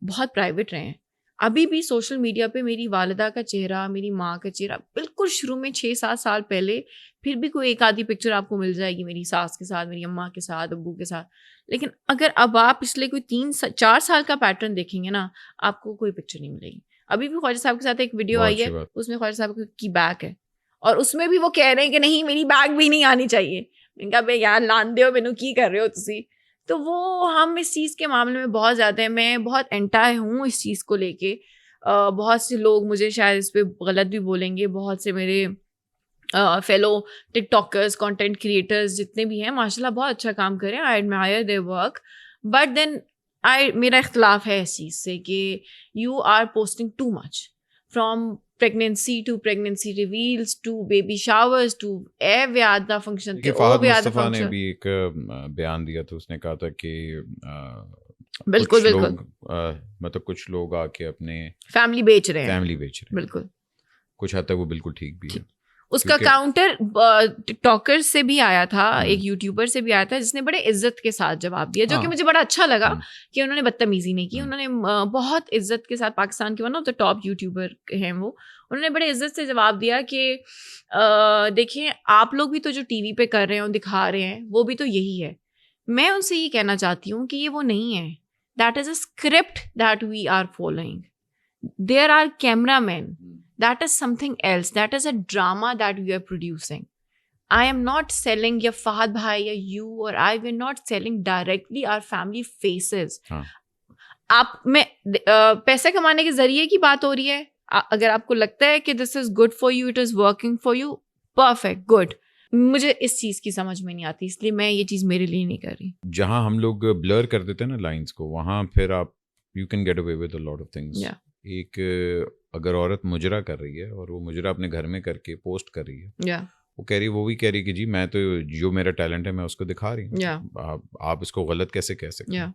بہت پرائیویٹ رہے ہیں. ابھی بھی سوشل میڈیا پہ میری والدہ کا چہرہ, میری ماں کا چہرہ, بالکل شروع میں 6-7 سال پہلے پھر بھی کوئی ایک آدھی پکچر آپ کو مل جائے گی میری ساس کے ساتھ, میری اماں کے ساتھ, ابو کے ساتھ. لیکن اگر اب آپ پچھلے کوئی 3-4 سال کا پیٹرن دیکھیں گے نا, آپ کو کوئی پکچر نہیں ملے گی. ابھی بھی خواجہ صاحب کے ساتھ ایک ویڈیو آئی ہے, اس میں خواجہ صاحب کی بیگ ہے, اور اس میں بھی وہ کہہ رہے ہیں کہ نہیں میری بیگ بھی نہیں آنی چاہیے. میں نے کہا بھائی یار لان دے ہو مینوں کی کر رہے ہو تسی. تو وہ ہم اس چیز کے معاملے میں بہت زیادہ ہیں. میں بہت انٹائے ہوں اس چیز کو لے کے. بہت سے لوگ مجھے شاید اس پہ غلط بھی بولیں گے, بہت سے میرے fellow TikTokers, content creators جتنے بھی ہیں ماشاء اللہ بہت اچھا کام کریں, I admire their work, but then میرا اختلاف ہے اس چیز سے کہ you are posting too much from pregnancy to pregnancy reveals to baby showers to اے ویاد دا فنکشن تے او فہد ویاد دا مصطفیٰ نے فنکشن. بھی ایک بیان دیا تھا, اس نے کہا تھا کہ بالکل بالکل مطلب کچھ لوگ آ کے اپنے فیملی بیچ رہے ہیں, فیملی بیچ رہے ہیں, بالکل کچھ حد تک وہ بالکل ٹھیک بھی ہے. اس کا کاؤنٹر ٹک ٹاکر سے بھی آیا تھا, ایک یوٹیوبر سے بھی آیا تھا, جس نے بڑے عزت کے ساتھ جواب دیا, جو کہ مجھے بڑا اچھا لگا کہ انہوں نے بدتمیزی نہیں کی. انہوں نے بہت عزت کے ساتھ, پاکستان کے one of the top YouTuber ہیں وہ, انہوں نے بڑے عزت سے جواب دیا کہ دیکھیں آپ لوگ بھی تو جو ٹی وی پہ کر رہے ہیں دکھا رہے ہیں وہ بھی تو یہی ہے. میں ان سے یہ کہنا چاہتی ہوں کہ یہ وہ نہیں ہے. That is a script that we are following. There are cameraman. That is something else. That is a drama that we are producing. I am not selling ya Fahad bhai ya you or I, we're not selling directly our family faces. آپ میں پیسے کمانے کے ذریعے کی بات ہو رہی ہے. اگر آپ کو لگتا ہے کہ this is good for you, it is working for you, perfect, good. مجھے اس چیز کی سمجھ میں نہیں آتی, اس لیے میں یہ چیز میرے لیے نہیں کر رہی. جہاں ہم لوگ بلر کر دیتے ہیں نا لائنس کو, وہاں پھر آپ you can get away with a lot of things. ایک اگر عورت مجرا کر رہی ہے اور وہ مجرا اپنے گھر میں کر کے پوسٹ کر رہی ہے, وہ کہہ رہی ہے, وہ بھی کہہ رہی ہے کہ جی میں تو جو میرا ٹیلنٹ ہے میں اس کو دکھا رہی ہوں, آپ اس کو غلط کیسے کہہ سکتے ہیں.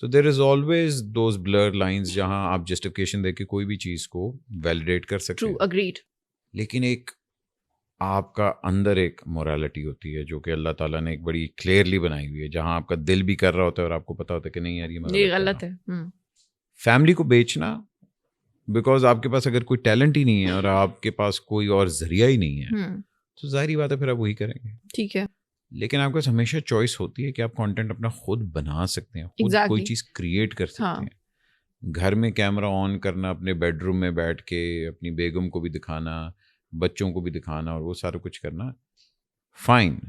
So there is always those blur lines جہاں آپ جسٹیفکیشن دے کے کوئی بھی چیز کو ویلیڈیٹ کر سکتے ہیں. اگریڈ. لیکن ایک آپ کا اندر ایک مورالٹی ہوتی ہے جو کہ اللہ تعالیٰ نے ایک بڑی کلیئرلی بنائی ہوئی ہے, جہاں آپ کا دل بھی کر رہا ہوتا ہے اور آپ کو پتا ہوتا ہے کہ نہیں یار یہ غلط ہے. فیملی کو بیچنا بیکاز آپ کے پاس اگر کوئی ٹیلنٹ ہی نہیں ہے اور آپ کے پاس کوئی اور ذریعہ ہی نہیں ہے تو ظاہری بات ہے پھر آپ وہی کریں گے. ٹھیک ہے. لیکن آپ کے پاس ہمیشہ چوائس ہوتی ہے کہ آپ کانٹینٹ اپنا خود بنا سکتے ہیں, خود کوئی چیز کریٹ کر سکتے ہیں. گھر میں کیمرہ آن کرنا, اپنے بیڈ روم میں بیٹھ کے اپنی بیگم کو بھی دکھانا, بچوں کو بھی دکھانا اور وہ سارا کچھ کرنا, fine,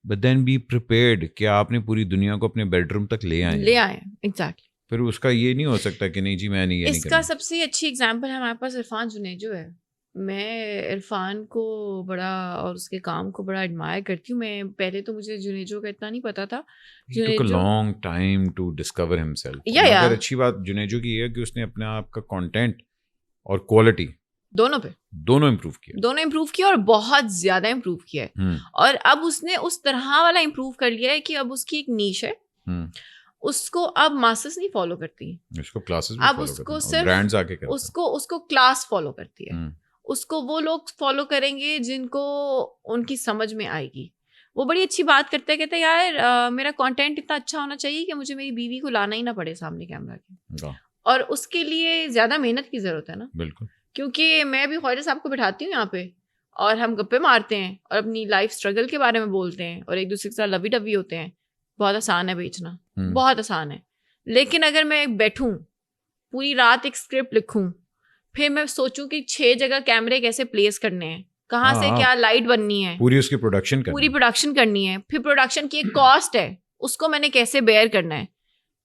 but then be prepared کہ آپ نے پوری دنیا کو اپنے بیڈ روم تک لے آئے. ایگزیکٹلی. پھر اس کا یہ نہیں ہو سکتا کہ نہیں جی میں نہیں, یہ نہیں کرنا. اس کا سب سے اچھی ایگزامپل ہمارے پاس عرفان جنیجو ہے. میں عرفان کو بڑا اور اس کے کام کو بڑا ایڈمائر کرتی ہوں. میں پہلے تو مجھے جنیجو کا اتنا نہیں پتا تھا. He took a long time to discover himself. مگر اچھی بات جنیجو کی یہ ہے کہ اس نے اپنے آپ کا کانٹینٹ اور کوالٹی دونوں امپروو کیا اور بہت زیادہ امپروو کیا ہے. اور اب اس نے اس طرح والا امپروو کر لیا ہے کہ اب اس کی ایک نیش ہے. اس کو اب ماسز نہیں فالو کرتی, اس کو کلاسز اب اس کو صرف برانڈز آ کے کرتے ہیں. اس کو کلاس فالو کرتی ہے. اس کو وہ لوگ فالو کریں گے جن کو ان کی سمجھ میں آئے گی. وہ بڑی اچھی بات کرتے ہیں, کہتے ہیں یار میرا کانٹینٹ اتنا اچھا ہونا چاہیے کہ مجھے میری بیوی کو لانا ہی نہ پڑے سامنے کیمرہ کے, اور اس کے لیے زیادہ محنت کی ضرورت ہے نا. بالکل. کیونکہ میں بھی خواجہ صاحب کو بٹھاتی ہوں یہاں پہ اور ہم گپے مارتے ہیں اور اپنی لائف اسٹرگل کے بارے میں بولتے ہیں اور ایک دوسرے کے ساتھ لوی ڈبی ہوتے ہیں. بہت آسان ہے بیچنا, بہت آسان ہے. لیکن اگر میں بیٹھوں پوری رات ایک اسکرپٹ لکھوں, پھر میں سوچوں کہ 6 جگہ کیمرے کیسے پلیس کرنے ہیں, کہاں سے کیا لائٹ بننی ہے, پوری اس کی پروڈکشن کرنی ہے, پھر پروڈکشن کی ایک کاسٹ ہے, اس کو میں نے کیسے بیئر کرنا ہے,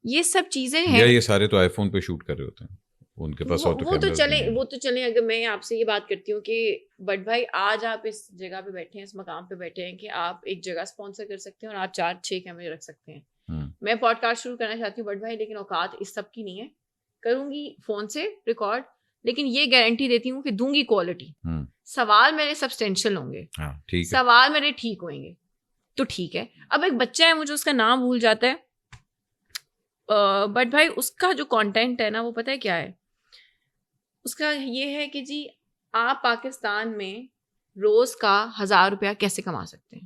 یہ سب چیزیں ہیں. یہ سارے تو آئی فون پہ شوٹ کر رہے ہوتے ہیں, ان کے پاس وہ تو چلیں. اگر میں آپ سے یہ بات کرتی ہوں کہ بٹ بھائی آج آپ اس جگہ پہ بیٹھے ہیں, اس مقام پہ بیٹھے ہیں کہ آپ ایک جگہ اسپانسر کر سکتے ہیں اور آپ 4-6 کیمرے رکھ سکتے ہیں. میں پوڈ کاسٹ شروع کرنا چاہتی ہوں بٹ بھائی, لیکن اوقات اس سب کی نہیں ہے. کروں گی فون سے ریکارڈ, لیکن یہ گارنٹی دیتی ہوں کہ دوں گی کوالٹی. سوال میرے سبسٹینشیل ہوں گے, سوال میرے ٹھیک ہوئیں گے تو ٹھیک ہے. اب ایک بچہ ہے, مجھے اس کا نام بھول جاتا ہے, بٹ بھائی اس کا جو کانٹینٹ ہے نا وہ پتہ ہے کیا ہے, اس کا یہ ہے کہ جی آپ پاکستان میں روز کا 1000 روپیہ کیسے کما سکتے ہیں.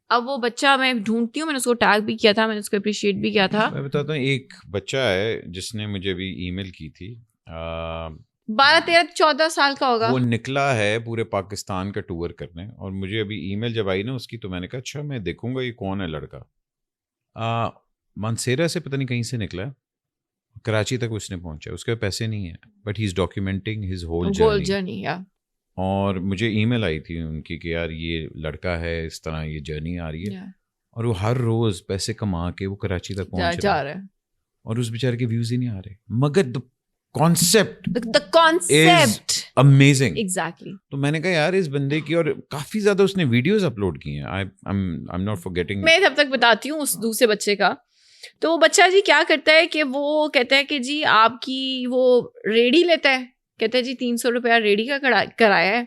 اب وہ بچہ میں ڈھونڈتی ہوں, میں نے اس کو ٹیگ بھی کیا تھا, میں نے اس کو اپریشیٹ بھی کیا تھا. میں بتاتا ہوں, ایک بچہ ہے جس نے مجھے بھی ای میل کی تھی, 12-13-14 سال کا ہوگا. وہ نکلا ہے پورے پاکستان کا ٹور کرنے, اور مجھے ابھی ای میل جب آئی نا اس کی تو میں نے کہا اچھا میں دیکھوں گا یہ کون ہے لڑکا. مانسیرا سے پتہ نہیں کہیں سے نکلا ہے, کراچی تک اس نے پہنچا. اس کے پیسے نہیں ہیں but he is documenting his whole journey. اور مجھے ای میل آئی تھی ان کی کہ یار یہ لڑکا ہے, اس طرح یہ جرنی آ رہی ہے, اور وہ ہر روز پیسے کما کے وہ کراچی تک پہنچ رہا ہے, اور اس بیچارے کے ویوز ہی نہیں آ رہے. مگر concept is amazing. Exactly. تو میں نے کہا یار اس بندے کی, اور کافی زیادہ اس نے ویڈیوز اپلوڈ کی ہیں. I'm not forgetting. میں تب تک بتاتی ہوں اس دوسرے بچے کا. تو وہ بچہ جی کیا کرتا ہے کہ وہ کہتا ہے کہ جی آپ کی وہ ریڈی لیتا ہے کہتے ہیں جی 300 روپیہ ریڈی کا کرایہ ہے,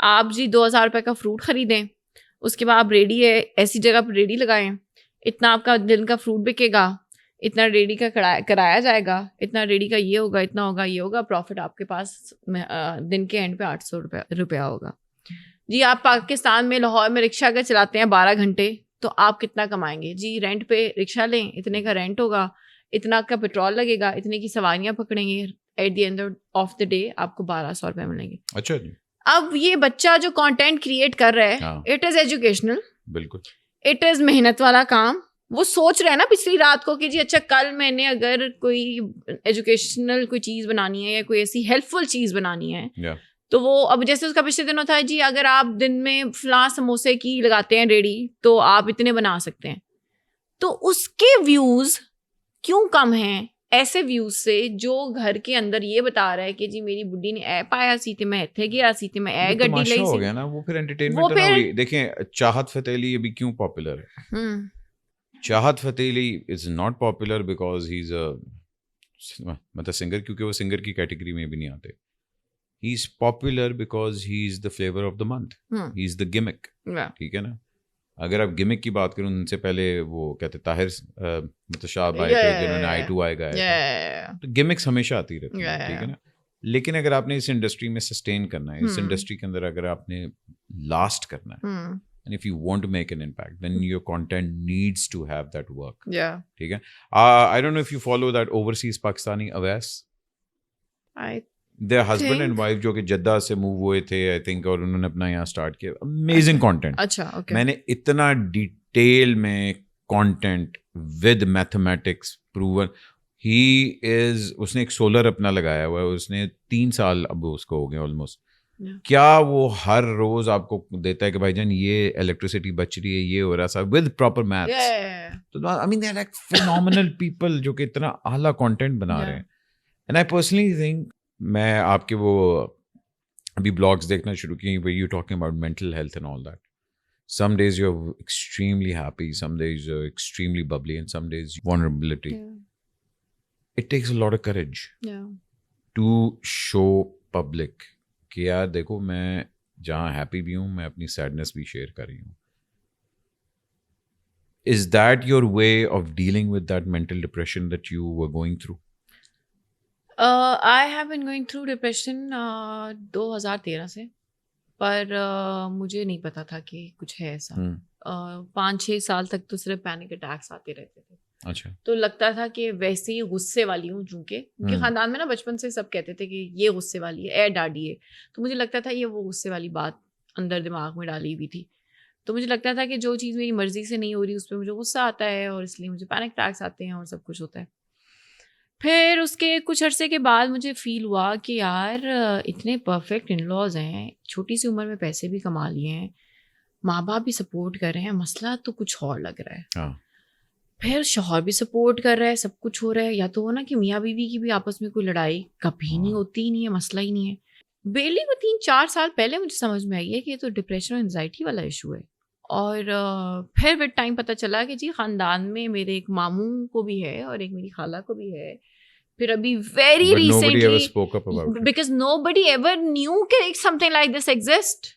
آپ جی 2000 روپے کا فروٹ خریدیں, اس کے بعد آپ ریڈی ہے ایسی جگہ پہ ریڈی لگائیں, اتنا آپ کا دن کا فروٹ بکے گا, اتنا ریڈی کا کرایا جائے گا, اتنا ریڈی کا یہ ہوگا, اتنا ہوگا, یہ ہوگا, پروفٹ آپ کے پاس دن کے اینڈ پہ 800 روپیہ ہوگا. جی آپ پاکستان میں لاہور میں رکشہ اگر چلاتے ہیں 12 گھنٹے تو آپ کتنا کمائیں گے؟ جی رینٹ پہ رکشہ لیں, اتنے کا رینٹ ہوگا, اتنا کا پیٹرول لگے گا, اتنے کی سواریاں پکڑیں گے, at the end of the day آپ کو 1200 روپے ملیں گے. اچھا جی. اب یہ بچہ جو کانٹینٹ کریٹ کر رہا ہے, اٹ از ایجوکیشنل, بالکل اٹ از محنت والا کام. وہ سوچ رہے ہیں نا پچھلی رات کو کہ جی اچھا کل میں نے اگر کوئی ایجوکیشنل کوئی چیز بنانی ہے یا کوئی ایسی ہیلپ فل چیز بنانی ہے تو وہ اب جیسے اس کا پچھلے دنوں تھا جی اگر آپ دن میں فلاں سموسے کی لگاتے ہیں ریڈی تو آپ اتنے بنا سکتے ہیں. تو اس کے ویوز کیوں کم ہیں ایسے ویوز سے جو گھر کے اندر یہ بتا رہا ہے کہ جی میری بڈی نے اے پایا سی تے میں اتنے گیا سی تے میں اے گڈی لئی ہو سی. گیا نا وہ پھر انٹرٹینمنٹ نہ ہوئی. دیکھیں چاہت فتح علی ابھی کیوں پاپولر ہے؟ Chahat Fateh Ali is not popular because he is مطلب سنگر, کیونکہ وہ سنگر کی کیٹیگری میں بھی نہیں آتے. He is popular because he is the flavour of the month, he is the gimmick. ٹھیک ہے نا. اگر آپ گمک کی بات کریں, ان سے پہلے وہ کہتے طاہر مطلب شاہ آئے تھے جنہوں نے آئی ٹو آئے گایا, تو گمکس ہمیشہ آتی رہتی ہیں. ٹھیک ہے نا. لیکن اگر آپ نے اس انڈسٹری میں سسٹین کرنا ہے, اس انڈسٹری کے اندر اگر آپ نے لاسٹ کرنا ہے, and if you want to make an impact, then your content needs to have that work. ٹھیک ہے. I don't know if you follow that overseas Pakistani Awais. Their husband and wife جو کہ Jeddah سے move ہوئے تھے I think, اور انہوں نے اپنا یہاں اسٹارٹ کیا. Amazing content. اچھا میں نے اتنا ڈیٹیل میں کانٹینٹ ود میتھمیٹکس پروون. ہی از, اس نے ایک سولر اپنا لگایا ہوا ہے, اس نے 3 سال اب اس کو ہو گئے آلموسٹ. کیا وہ ہر روز آپ کو دیتا ہے کہ بھائی جان یہ الیکٹریسٹی بچ رہی ہے, یہ ہو رہا سا, ود پراپر میتھس. تو I mean they are like phenomenal people جو کہ اتنا اعلیٰ کانٹینٹ بنا رہے ہیں. اینڈ آئی پرسنلی تھنک, میں آپ کے وہ ابھی بلاگس دیکھنا شروع کی, you talking about mental health and all that. Some days you are extremely happy, some days you are extremely bubbly, and some days vulnerability. It takes a lot of courage to show public کہ یار دیکھو میں جہاں happy بھی ہوں, میں اپنی sadness بھی شیئر کر رہی ہوں. Is that your way of dealing with that mental depression that you were going through? I have been going through depression 2013 سے, پر مجھے نہیں پتا تھا کہ کچھ ہے ایسا. 5-6 سال تک تو صرف پینک اٹیکس آتے رہتے تھے. اچھا. تو لگتا تھا کہ ویسے ہی غصے والی ہوں, چونکہ ان کے خاندان میں نا بچپن سے سب کہتے تھے کہ یہ غصے والی ہے, اے ڈاڈی ہے. تو مجھے لگتا تھا یہ وہ غصے والی بات اندر دماغ میں ڈالی ہوئی تھی. تو مجھے لگتا تھا کہ جو چیز میری مرضی سے نہیں ہو رہی اس پہ مجھے غصہ آتا ہے, اور اس لیے مجھے پینک اٹیکس آتے ہیں اور سب کچھ ہوتا ہے. پھر اس کے کچھ عرصے کے بعد مجھے فیل ہوا کہ یار اتنے پرفیکٹ ان لاز ہیں, چھوٹی سی عمر میں پیسے بھی کما لیے ہیں, ماں باپ بھی سپورٹ کر رہے ہیں, مسئلہ تو کچھ اور لگ رہا ہے. پھر شوہر بھی سپورٹ کر رہا ہے, سب کچھ ہو رہا ہے. یا تو وہ نا کہ میاں بیوی کی بھی آپس میں کوئی لڑائی کبھی نہیں ہوتی ہی نہیں ہے, مسئلہ ہی نہیں ہے. بیلی وہ 3-4 سال پہلے مجھے سمجھ میں آئی ہے کہ یہ تو ڈپریشن اور انزائٹی والا ایشو ہے. اور پھر ود ٹائم پتہ چلا کہ جی خاندان میں میرے ایک ماموں کو بھی ہے اور ایک میری خالہ کو بھی ہے. پھر ابھی very recently, because nobody ever knew کہ something like this exist.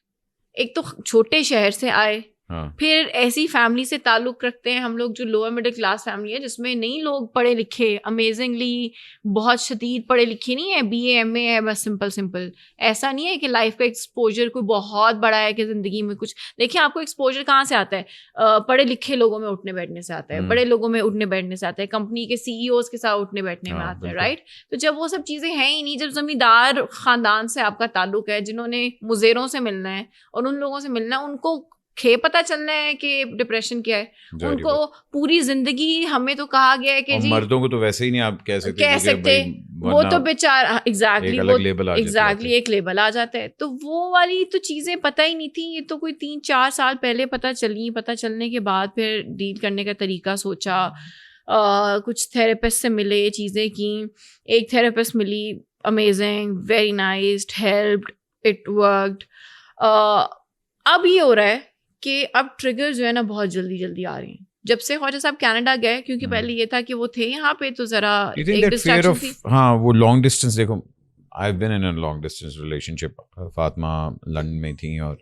ایک تو چھوٹے شہر سے آئے, پھر ایسی فیملی سے تعلق رکھتے ہیں ہم لوگ جو لوور مڈل کلاس فیملی ہے, جس میں نہیں لوگ پڑھے لکھے, امیزنگلی بہت شدید پڑھے لکھے نہیں ہے, بی اے ایم اے ہے, بس سمپل. ایسا نہیں ہے کہ لائف کا ایکسپوجر کوئی بہت بڑا ہے کہ زندگی میں کچھ. دیکھیں آپ کو ایکسپوجر کہاں سے آتا ہے؟ پڑھے لکھے لوگوں میں اٹھنے بیٹھنے سے آتا ہے, بڑے لوگوں میں اٹھنے بیٹھنے سے آتا ہے, کمپنی کے سی ای اوز کے ساتھ اٹھنے بیٹھنے میں آتا ہے, رائٹ. تو جب وہ سب چیزیں ہیں ہی نہیں, جب زمیندار خاندان سے آپ کا تعلق ہے, جنہوں نے مزیروں سے ملنا ہے اور ان لوگوں سے ملنا ہے, ان کو پتہ چلنا ہے کہ ڈپریشن کیا ہے. ان کو پوری زندگی ہمیں تو کہا گیا ہے کہ جی مردوں کو تو ویسے ہی نہیں آپ کہہ سکتے, وہ تو بیچارہ ایگزیکٹلی ایک لیبل آ جاتا ہے. تو وہ والی تو چیزیں پتہ ہی نہیں تھیں. یہ تو کوئی 3-4 سال پہلے پتہ چلنے کے بعد پھر ڈیل کرنے کا طریقہ سوچا, کچھ تھراپسٹ سے ملے, چیزیں کیں. ایک تھراپسٹ ملی, amazing, very nice, helped, it worked. اب یہ ہو رہا ہے کہ اب ٹریگر جو ہے نا بہت جلدی آ رہے ہیں. جب سے خواجہ صاحب کینیڈا گئے, کیونکہ پہلے یہ تھا کہ وہ تھے یہاں پہ تو ذرا ایک ڈسٹریکشن تھی. ہاں وہ لانگ ڈسٹینس, دیکھو I've been in a long distance relationship. Fatima London میں تھیں اور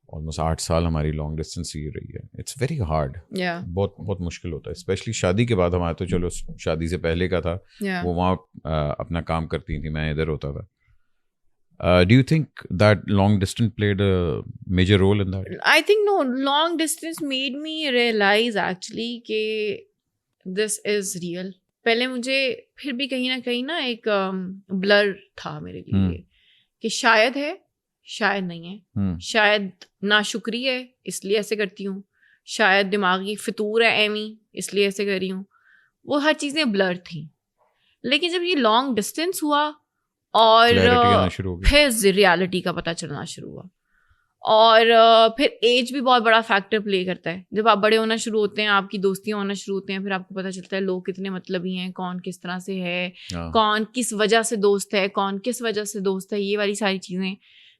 آلموسٹ 8 سال ہماری لانگ ڈسٹینس ہی رہی ہے. It's very hard. بہت بہت مشکل ہوتا ہے, اسپیشلی شادی کے بعد. ہمارا تو چلو شادی سے پہلے کا تھا, وہ وہاں اپنا کام کرتی تھیں, میں ادھر ہوتا تھا. Do you think that long distance played a major role in that? I think no, long distance made me realize actually کہ this is real. پہلے مجھے پھر بھی کہیں نہ کہیں نا ایک بلر تھا میرے لیے کہ شاید ہے, شاید نہیں ہے, شاید ناشکری ہے اس لیے ایسے کرتی ہوں, شاید دماغی فطور ہے ایمی اس لیے ایسے کر رہی ہوں. وہ ہر چیزیں بلر تھیں. لیکن جب یہ لانگ ڈسٹینس ہوا اور پھر ریالٹی کا پتہ چلنا شروع ہوا, اور پھر ایج بھی بہت بڑا فیکٹر پلے کرتا ہے. جب آپ بڑے ہونا شروع ہوتے ہیں, آپ کی دوستیاں ہونا شروع ہوتے ہیں, پھر آپ کو پتہ چلتا ہے لوگ کتنے مطلبی ہیں, کون کس طرح سے ہے, کون کس وجہ سے دوست ہے, کون کس وجہ سے دوست ہے, یہ والی ساری چیزیں.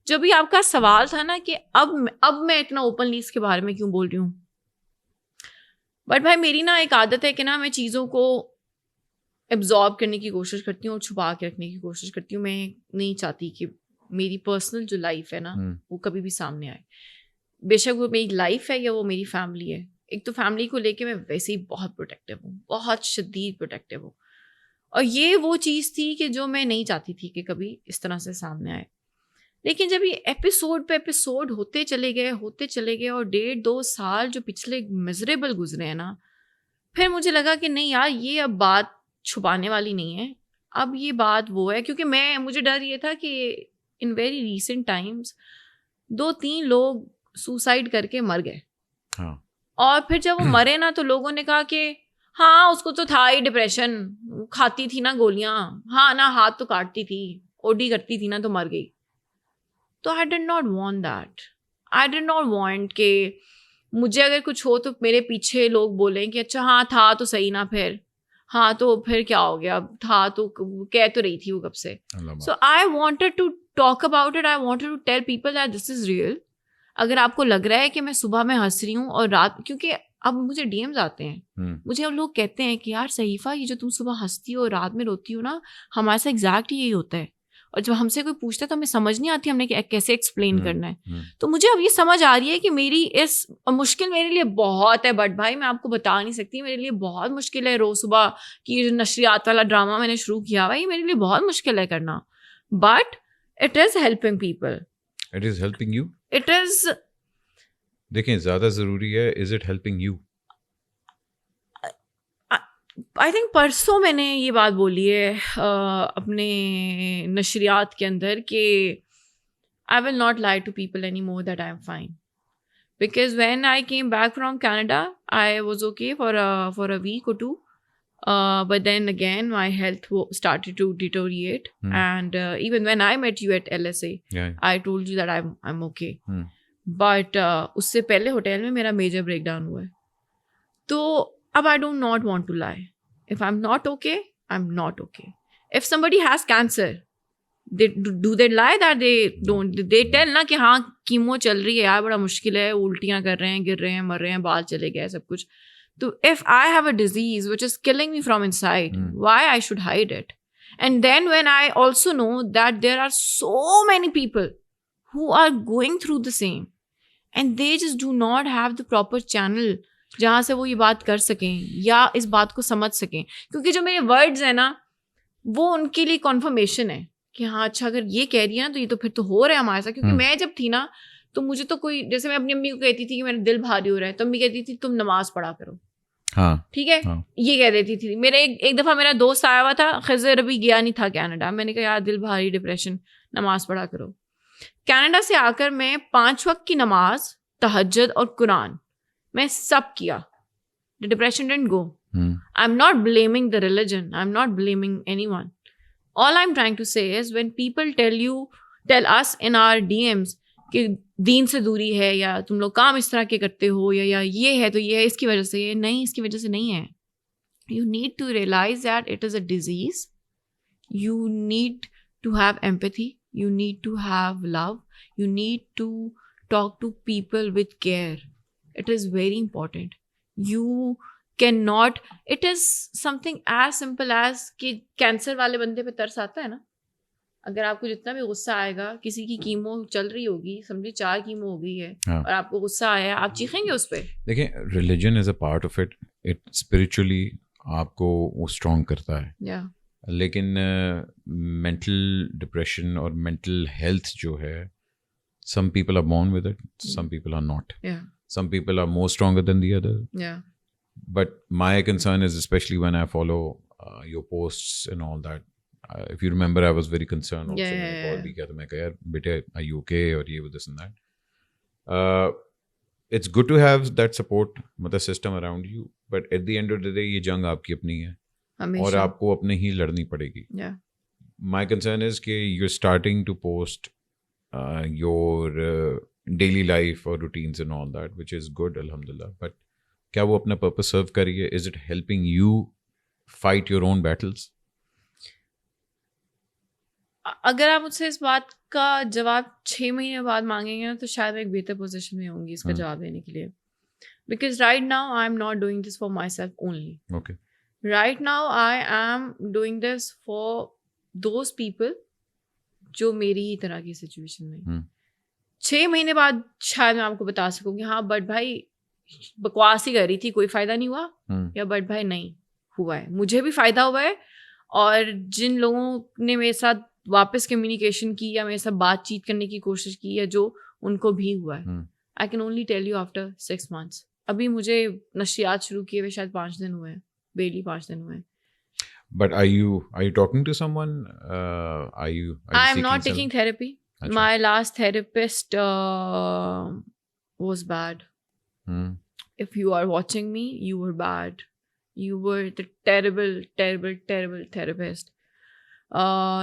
جو بھی آپ کا سوال تھا نا کہ اب میں اتنا اوپنلی اس کے بارے میں کیوں بول رہی ہوں, بٹ بھائی میری نا ایک عادت ہے کہ نا میں چیزوں کو ایبزارب کرنے کی کوشش کرتی ہوں اور چھپا کے رکھنے کی کوشش کرتی ہوں. میں نہیں چاہتی کہ میری پرسنل جو لائف ہے نا وہ کبھی بھی سامنے آئے. بے شک وہ میری لائف ہے یا وہ میری فیملی ہے. ایک تو فیملی کو لے کے میں ویسے ہی بہت پروٹیکٹیو ہوں, بہت شدید پروٹیکٹیو ہوں, اور یہ وہ چیز تھی کہ جو میں نہیں چاہتی تھی کہ کبھی اس طرح سے سامنے آئے. لیکن جب یہ ایپیسوڈ پہ ایپیسوڈ ہوتے چلے گئے اور 1.5-2 سال جو پچھلے مزریبل گزرے ہیں نا, پھر مجھے لگا کہ نہیں یار یہ اب بات چھپانے والی نہیں ہے, اب یہ بات وہ ہے. کیونکہ مجھے ڈر یہ تھا کہ ان ویری ریسنٹ ٹائمس 2-3 لوگ سوسائڈ کر کے مر گئے, اور پھر جب وہ مرے نا تو لوگوں نے کہا کہ ہاں اس کو تو تھا ہی ڈپریشن, کھاتی تھی نا گولیاں, ہاں نا ہاتھ تو کاٹتی تھی, اوڈی کرتی تھی نا تو مر گئی. تو I did not want that. I did not want کہ مجھے اگر کچھ ہو تو میرے پیچھے لوگ بولیں کہ اچھا ہاں تھا تو صحیح نا, پھر ہاں تو پھر کیا ہو گیا, تھا تو کہہ تو رہی تھی وہ کب سے. So I wanted to talk about it. I wanted to tell people that this is real. اگر آپ کو لگ رہا ہے کہ میں صبح میں ہنس رہی ہوں اور رات, کیونکہ اب مجھے ڈی ایمز آتے ہیں, مجھے اب لوگ کہتے ہیں کہ یار صحیفہ یہ جو تم صبح ہنستی ہو اور رات میں روتی ہو نا, ہمارے ساتھ ایگزیکٹ یہی ہوتا ہے. اور جب ہم سے کوئی پوچھتا ہے تو ہمیں سمجھ نہیں آتی ہم نے کیسے ایکسپلین کرنا ہے. تو مجھے اب یہ سمجھ آ رہی ہے کہ میری اس مشکل میرے لیے بہت ہے, بٹ بھائی میں آپ کو بتا نہیں سکتی, میرے لیے بہت مشکل ہے. روز صبح کی جو نشریات والا ڈرامہ میں نے شروع کیا ہوا, یہ میرے لیے بہت مشکل ہے کرنا, but it is helping people. It is helping you. It از, دیکھیں زیادہ ضروری ہے, is it helping you. I think پرسوں میں نے یہ بات بولی ہے اپنے نشریات کے اندر کہ I will not lie to people any more that I am fine, because when I came back from Canada I was okay for a week or 2, but then again my health started to deteriorate. And even when I met you at LSA, I told you that I'm okay. But اس سے پہلے hotel میں میرا major break down ہوا ہے. تو اب I do not want to lie. If I'm not okay, I'm not okay. If somebody has cancer, do they lie that they don't? They tell نا کہ ہاں کیمو چل رہی ہے یار, بڑا مشکل ہے, الٹیاں کر رہے ہیں, گر رہے ہیں, مر رہے ہیں, بال چلے گئے, سب کچھ. تو if I have a disease which is killing me from inside, why I should hide it? And then when I also know that there are so many people who are going through the same, and they just do not have the proper channel جہاں سے وہ یہ بات کر سکیں یا اس بات کو سمجھ سکیں, کیونکہ جو میرے ورڈز ہیں نا وہ ان کے لیے کنفرمیشن ہے کہ ہاں اچھا اگر یہ کہہ رہی ہے تو یہ تو پھر تو ہو رہا ہے ہمارے ساتھ. کیونکہ میں جب تھی نا تو مجھے تو کوئی, جیسے میں اپنی امی کو کہتی تھی کہ میرا دل بھاری ہو رہا ہے, تو امی کہتی تھی تم نماز پڑھا کرو, ٹھیک ہے, یہ کہہ دیتی تھی. میرے ایک دفعہ میرا دوست آیا ہوا تھا, خضر ابھی گیا نہیں تھا کینیڈا, میں نے کہا یار دل بھاری, ڈپریشن, نماز پڑھا کرو. کینیڈا سے آ کر میں 5 وقت کی نماز, تہجد اور قرآن میں سب کیا. The depression didn't go. I'm not blaming the religion. I'm not blaming anyone. All I'm trying to say is when people tell us in our DMs کہ دین سے دوری ہے یا تم لوگ کام اس طرح کے کرتے ہو یا یہ ہے تو یہ ہے اس کی وجہ سے, یہ نہیں, اس کی وجہ سے نہیں ہے. You need to realize that it is a disease. You need to have empathy. You need to have love. You need to talk to people with care. It is very important. You cannot, it is something as simple as کہ cancer والے بندے پہ ترس آتا ہے نا, اگر آپ کو جتنا بھی غصہ آئے گا, کسی کی کیمو چل رہی ہوگی, سمجھے 4 کیمو ہو گئی ہے اور آپ کو غصہ آیا, آپ چیخیں گے اس پہ. دیکھیں religion is a part of it, it spiritually آپ کو وہ اسٹرانگ کرتا ہے, لیکن مینٹل ڈپریشن اور مینٹل ہیلتھ جو ہے, some people are born with it, some people are not, some people are more stronger than the other. But my concern is specially when I follow your posts and all that. If you remember, I was very concerned also. میں نے کال بھی کیا تو میں کہا یار بیٹے are you okay اور یہ this and that. It's good to have that support مطلب system around you, but at the end of the day یہ جنگ آپ کی اپنی ہے اور آپ کو اپنے ہی لڑنی پڑے گی. My concern is کہ you're starting to post your daily life or routines and all that, which is good alhamdulillah, but کیا وہ اپنا purpose serve کر رہی ہے؟ Is it helping you fight your own battles? اگر آپ مجھ سے اس بات کا جواب 6 مہینے بعد مانگیں گے نا تو شاید میں ایک بہتر پوزیشن میں ہوں گی اس کا جواب دینے کے لیے. Because right now I am not doing this for my self only. Right now I am doing this for those people جو میری ہی طرح کی سچویشن میں. 6 مہینے بعد شاید میں آپ کو بتا سکوں کہ ہاں بٹ بھائی بکواس ہی کر رہی تھی, کوئی فائدہ نہیں ہوا, یا بٹ بھائی نہیں ہوا ہے, مجھے بھی فائدہ ہوا ہے, اور جن لوگوں نے میرے ساتھ واپس کمیونیکیشن کی یا میرے ساتھ بات چیت کرنے کی کوشش کی یا جو ان کو بھی ہوا ہے. I can only tell you after 6 months. ابھی مجھے نشریات شروع کیے ہوئے شاید 5 دن ہوئے ہیں, بیلی 5 دن ہوئے ہیں. But are you talking to someone? I am not taking therapy. My last therapist was bad. If you are watching me, you were bad. You were the terrible, terrible, terrible therapist.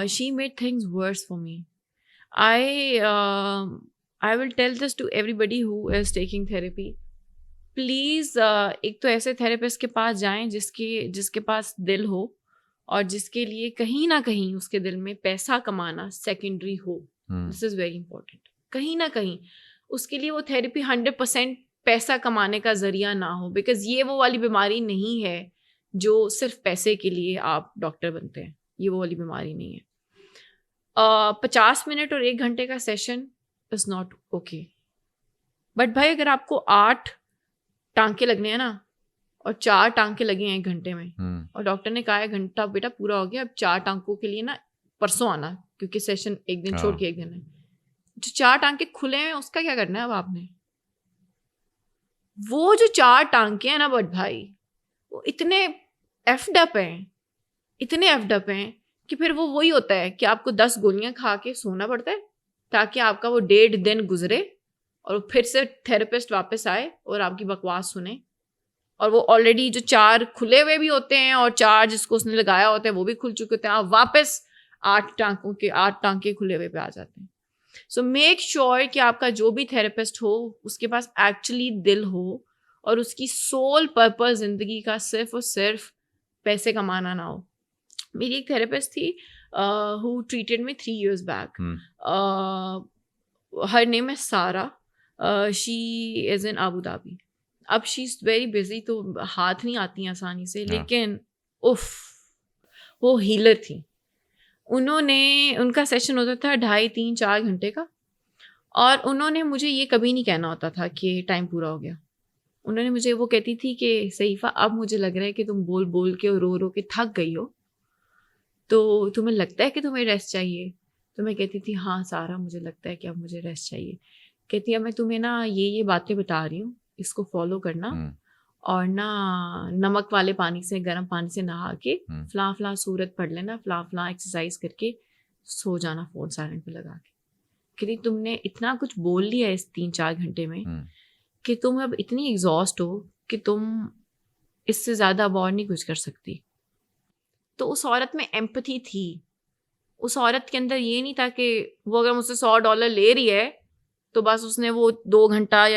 She made things worse for me. I will tell this to everybody who is taking therapy. Please, ایک تو ایسے therapist کے پاس جائیں جس کے پاس دل ہو اور جس کے لیے کہیں نہ کہیں اس کے دل میں پیسہ کمانا secondary who. This is very important. کہیں نہ کہیں اس کے لیے وہ therapy 100% پیسہ کمانے کا ذریعہ نہ ہو, بیکاز یہ وہ والی بیماری نہیں ہے جو صرف پیسے کے لیے آپ ڈاکٹر بنتے ہیں. یہ وہ والی بیماری نہیں ہے. 50 منٹ اور 1 گھنٹے کا session is not okay. But بھائی اگر آپ کو 8 ٹانکے لگنے ہیں نا اور 4 ٹانکے لگے ہیں 1 گھنٹے میں, اور ڈاکٹر نے کہا ہے گھنٹہ بیٹا پورا ہو گیا, اب 4 ٹانکوں کے لیے نا پرسوں آنا کیونکہ سیشن 1 دن چھوڑ کے 1 دن ہے. جو 4 ٹانکے کھلے ہیں اس کا کیا کرنا ہے اب آپ نے؟ وہ جو 4 ٹانکے ہیں نا بٹ بھائی وہ اتنے ایفڈ اپ ہیں, اتنے ایفڈ اپ ہیں کہ پھر وہ وہی ہوتا ہے کہ آپ کو 10 گولیاں کھا کے سونا پڑتا ہے تاکہ آپ کا وہ 1.5 دن گزرے اور پھر سے تھراپسٹ واپس آئے اور آپ کی بکواس سنے. اور وہ آلریڈی جو 4 کھلے ہوئے بھی ہوتے ہیں اور 4 جس کو اس نے لگایا ہوتا ہے وہ بھی کھل چکے ہوتے ہیں, آپ واپس 8 ٹانکے کھلے ہوئے پہ آ جاتے ہیں. سو میک شیور کہ آپ کا جو بھی تھراپسٹ ہو اس کے پاس ایکچولی دل ہو اور اس کی سول پرپز زندگی کا صرف اور صرف پیسے کمانا نہ ہو. میری ایک تھراپسٹ تھی who treated me 3 years back. Her name is Sara. She is in Abu Dhabi. اب شی از ویری بزی تو ہاتھ نہیں آتی ہیں آسانی سے, لیکن وہ ہیلر تھی. ان کا سیشن ہوتا تھا 2.5, 3, 4 گھنٹے کا, اور انہوں نے مجھے یہ کبھی نہیں کہنا ہوتا تھا کہ ٹائم پورا ہو گیا. انہوں نے مجھے وہ کہتی تھی کہ صحیفہ اب مجھے لگ رہا ہے کہ تم بول بول کے اور رو کے تھک گئی ہو, تو تمہیں لگتا ہے کہ تمہیں ریسٹ چاہیے. تو میں کہتی تھی ہاں سارا مجھے لگتا ہے کہ اب مجھے ریسٹ چاہیے. کہتی ہے میں تمہیں نا یہ باتیں بتا رہی ہوں, اس کو فالو کرنا, اور نہ نمک والے پانی سے گرم پانی سے نہا کے فلاں فلاں سورت پڑھ لینا, فلاں فلاں ایکسرسائز کر کے سو جانا فون سائلنٹ پہ لگا کے. کہتی تم نے اتنا کچھ بول لیا اس 3-4 گھنٹے میں کہ تم اب اتنی ایگزاسٹ ہو کہ تم اس سے زیادہ اب اور نہیں کچھ کر سکتی. تو اس عورت میں ایمپتھی تھی. اس عورت کے اندر یہ نہیں تھا کہ وہ اگر مجھ سے $100 لے رہی ہے تو بس اس نے وہ 2 گھنٹہ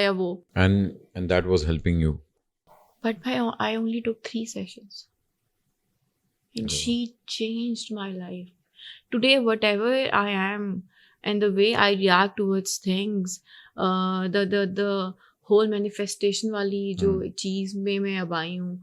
یا وہ. And that was helping you. But I only took 3 sessions. And she changed my life. Today, whatever I am and the way I react towards things, the whole manifestation والی جو چیز میں اب آئی ہوں,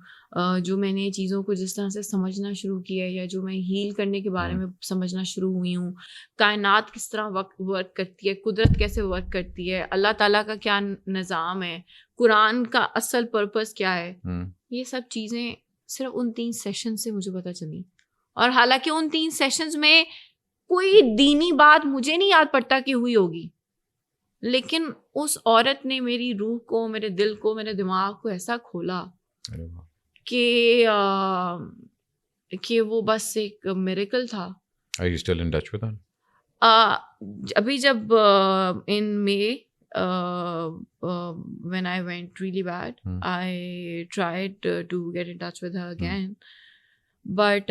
جو میں نے چیزوں کو جس طرح سے سمجھنا شروع کیا ہے, یا جو میں ہیل کرنے کے بارے میں سمجھنا شروع ہوئی ہوں, کائنات کس طرح ورک کرتی ہے, قدرت کیسے ورک کرتی ہے, اللہ تعالیٰ کا کیا نظام ہے, قرآن کا اصل پرپس کیا ہے, یہ سب چیزیں صرف ان 3 سیشن سے مجھے پتہ چلی. اور حالانکہ ان 3 سیشنز میں کوئی دینی بات مجھے نہیں یاد پڑتا کہ ہوئی ہوگی, لیکن اس عورت نے میری روح کو, میرے دل کو, میرے دماغ کو ایسا کھولا کہ وہ بس ایک میریکل تھا. Are you still in touch with her? ابھی جب in May when I went really bad, I tried to get in touch with her again, but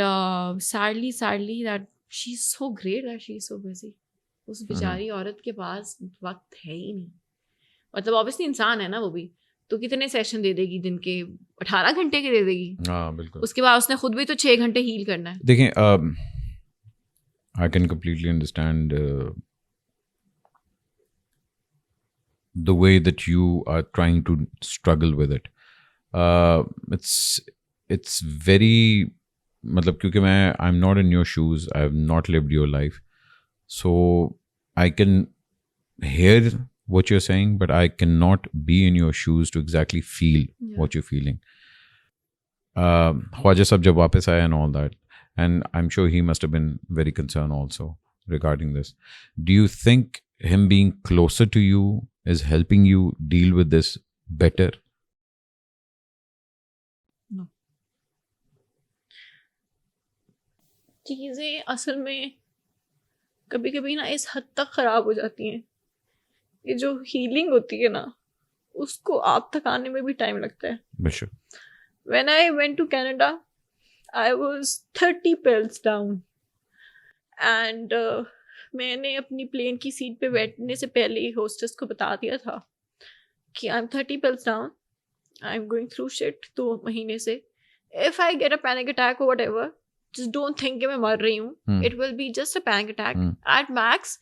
sadly that she's so great that she's so busy. اس بیچاری عورت کے پاس وقت ہے ہی نہیں. مطلب obviously انسان ہے نا وہ بھی, تو کتنے سیشن دے دے گی دن کے, 18 گھنٹے کے دے دے گی. ہاں بالکل. اس کے بعد اس نے خود بھی تو 6 گھنٹے ہیل کرنا ہے. دیکھیں I can completely understand the way that you are trying to struggle with it. It's very, matlab kyunki I'm not in your shoes, I have not lived your life, so I can hear what you're saying, but I cannot be in your shoes to exactly feel what you're feeling. Khwaja sahab jab wapas aaya and all that, and I'm sure he must have been very concerned also regarding this. Do you think him being closer to you is helping you deal with this better? No. چیزیں اصل میں کبھی کبھی نا اس حد تک خراب ہو جاتی ہیں کہ جو ہیلنگ ہوتی ہے نا, اس کو آپ تک آنے میں بھی ٹائم لگتا ہے. بے شک. When I went to Canada, I was 30 pills down. And میں نے اپنی پلین کی سیٹ پہ بیٹھنے سے پہلے ہی ہوسٹس کو بتا دیا تھا کہ I'm 30 pills down, I'm going through shit 2 مہینے سے. If I get a panic attack or whatever, just don't think کہ میں مر رہی ہوں. It will be just a panic attack. At max,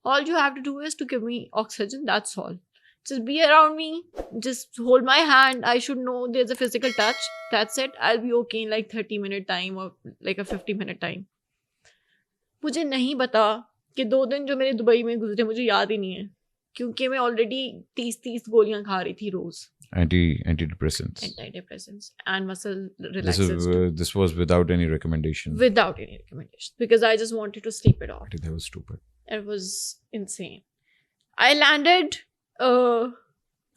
all you have to do is to give me oxygen, that's all. Just be around me, just hold my hand, I should know there's a physical touch, that's it. I'll be okay in like 30-minute time or like a 50-minute time. مجھے نہیں پتا کہ 2 دن جو میرے Dubai میں گزرے مجھے یاد ہی نہیں ہے, کیونکہ میں آلریڈی 30 گولیاں کھا رہی تھی روز. Antidepressants and muscle relaxers. This was without any recommendation. Without any recommendation, because I just wanted to sleep it off. That was stupid. It was insane. I landed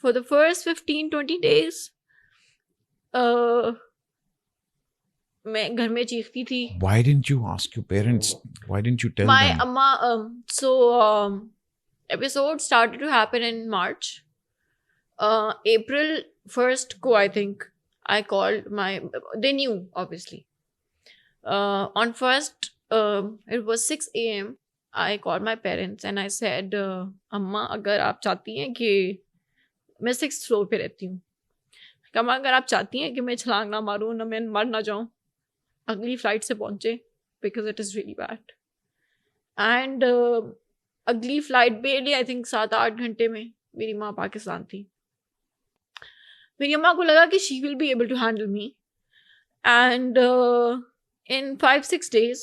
for the first 15-20 days. میں گھر میں چیختی تھی. Why didn't you ask your parents? Why didn't you tell my them? amma so episode started to happen in March. April 1st ko I think I called they knew obviously. On 1st it was 6 AM. I called my parents and I said, Amma, اگر آپ چاہتی ہیں کہ میں 6th floor پہ رہتی ہوں, کما اگر آپ چاہتی ہیں کہ میں چھلانگ نہ ماروں, نہ میں مر نہ جاؤں, اگلی فلائٹ سے پہنچے, because it is really bad. And اگلی فلائٹ بیلی I think 7-8 گھنٹے میں میری ماں پاکستان تھی. میری اماں کو لگا کہ she will be able to handle me. And in 5-6 days,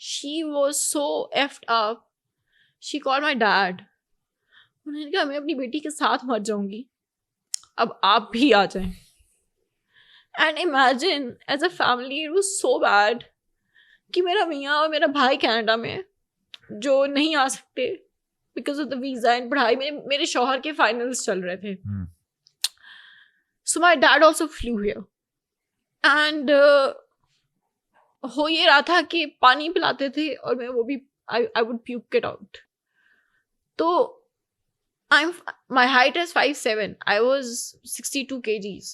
she was so effed up. She called my dad. انہوں نے کہا میں اپنی بیٹی کے ساتھ مر جاؤں گی, اب آپ بھی آ جائیں. And imagine, as a family, it was so bad کہ میرا میاں اور میرا بھائی کینیڈا میں جو نہیں آ سکتے because of the visa and پڑھائی میں, میرے شوہر کے فائنلز چل رہے تھے. So my dad also flew here. And ہو یہ رہا تھا کہ پانی پلاتے تھے اور میں وہ بھی I would puke it out. تو my height is 5'7". I was 62 kgs.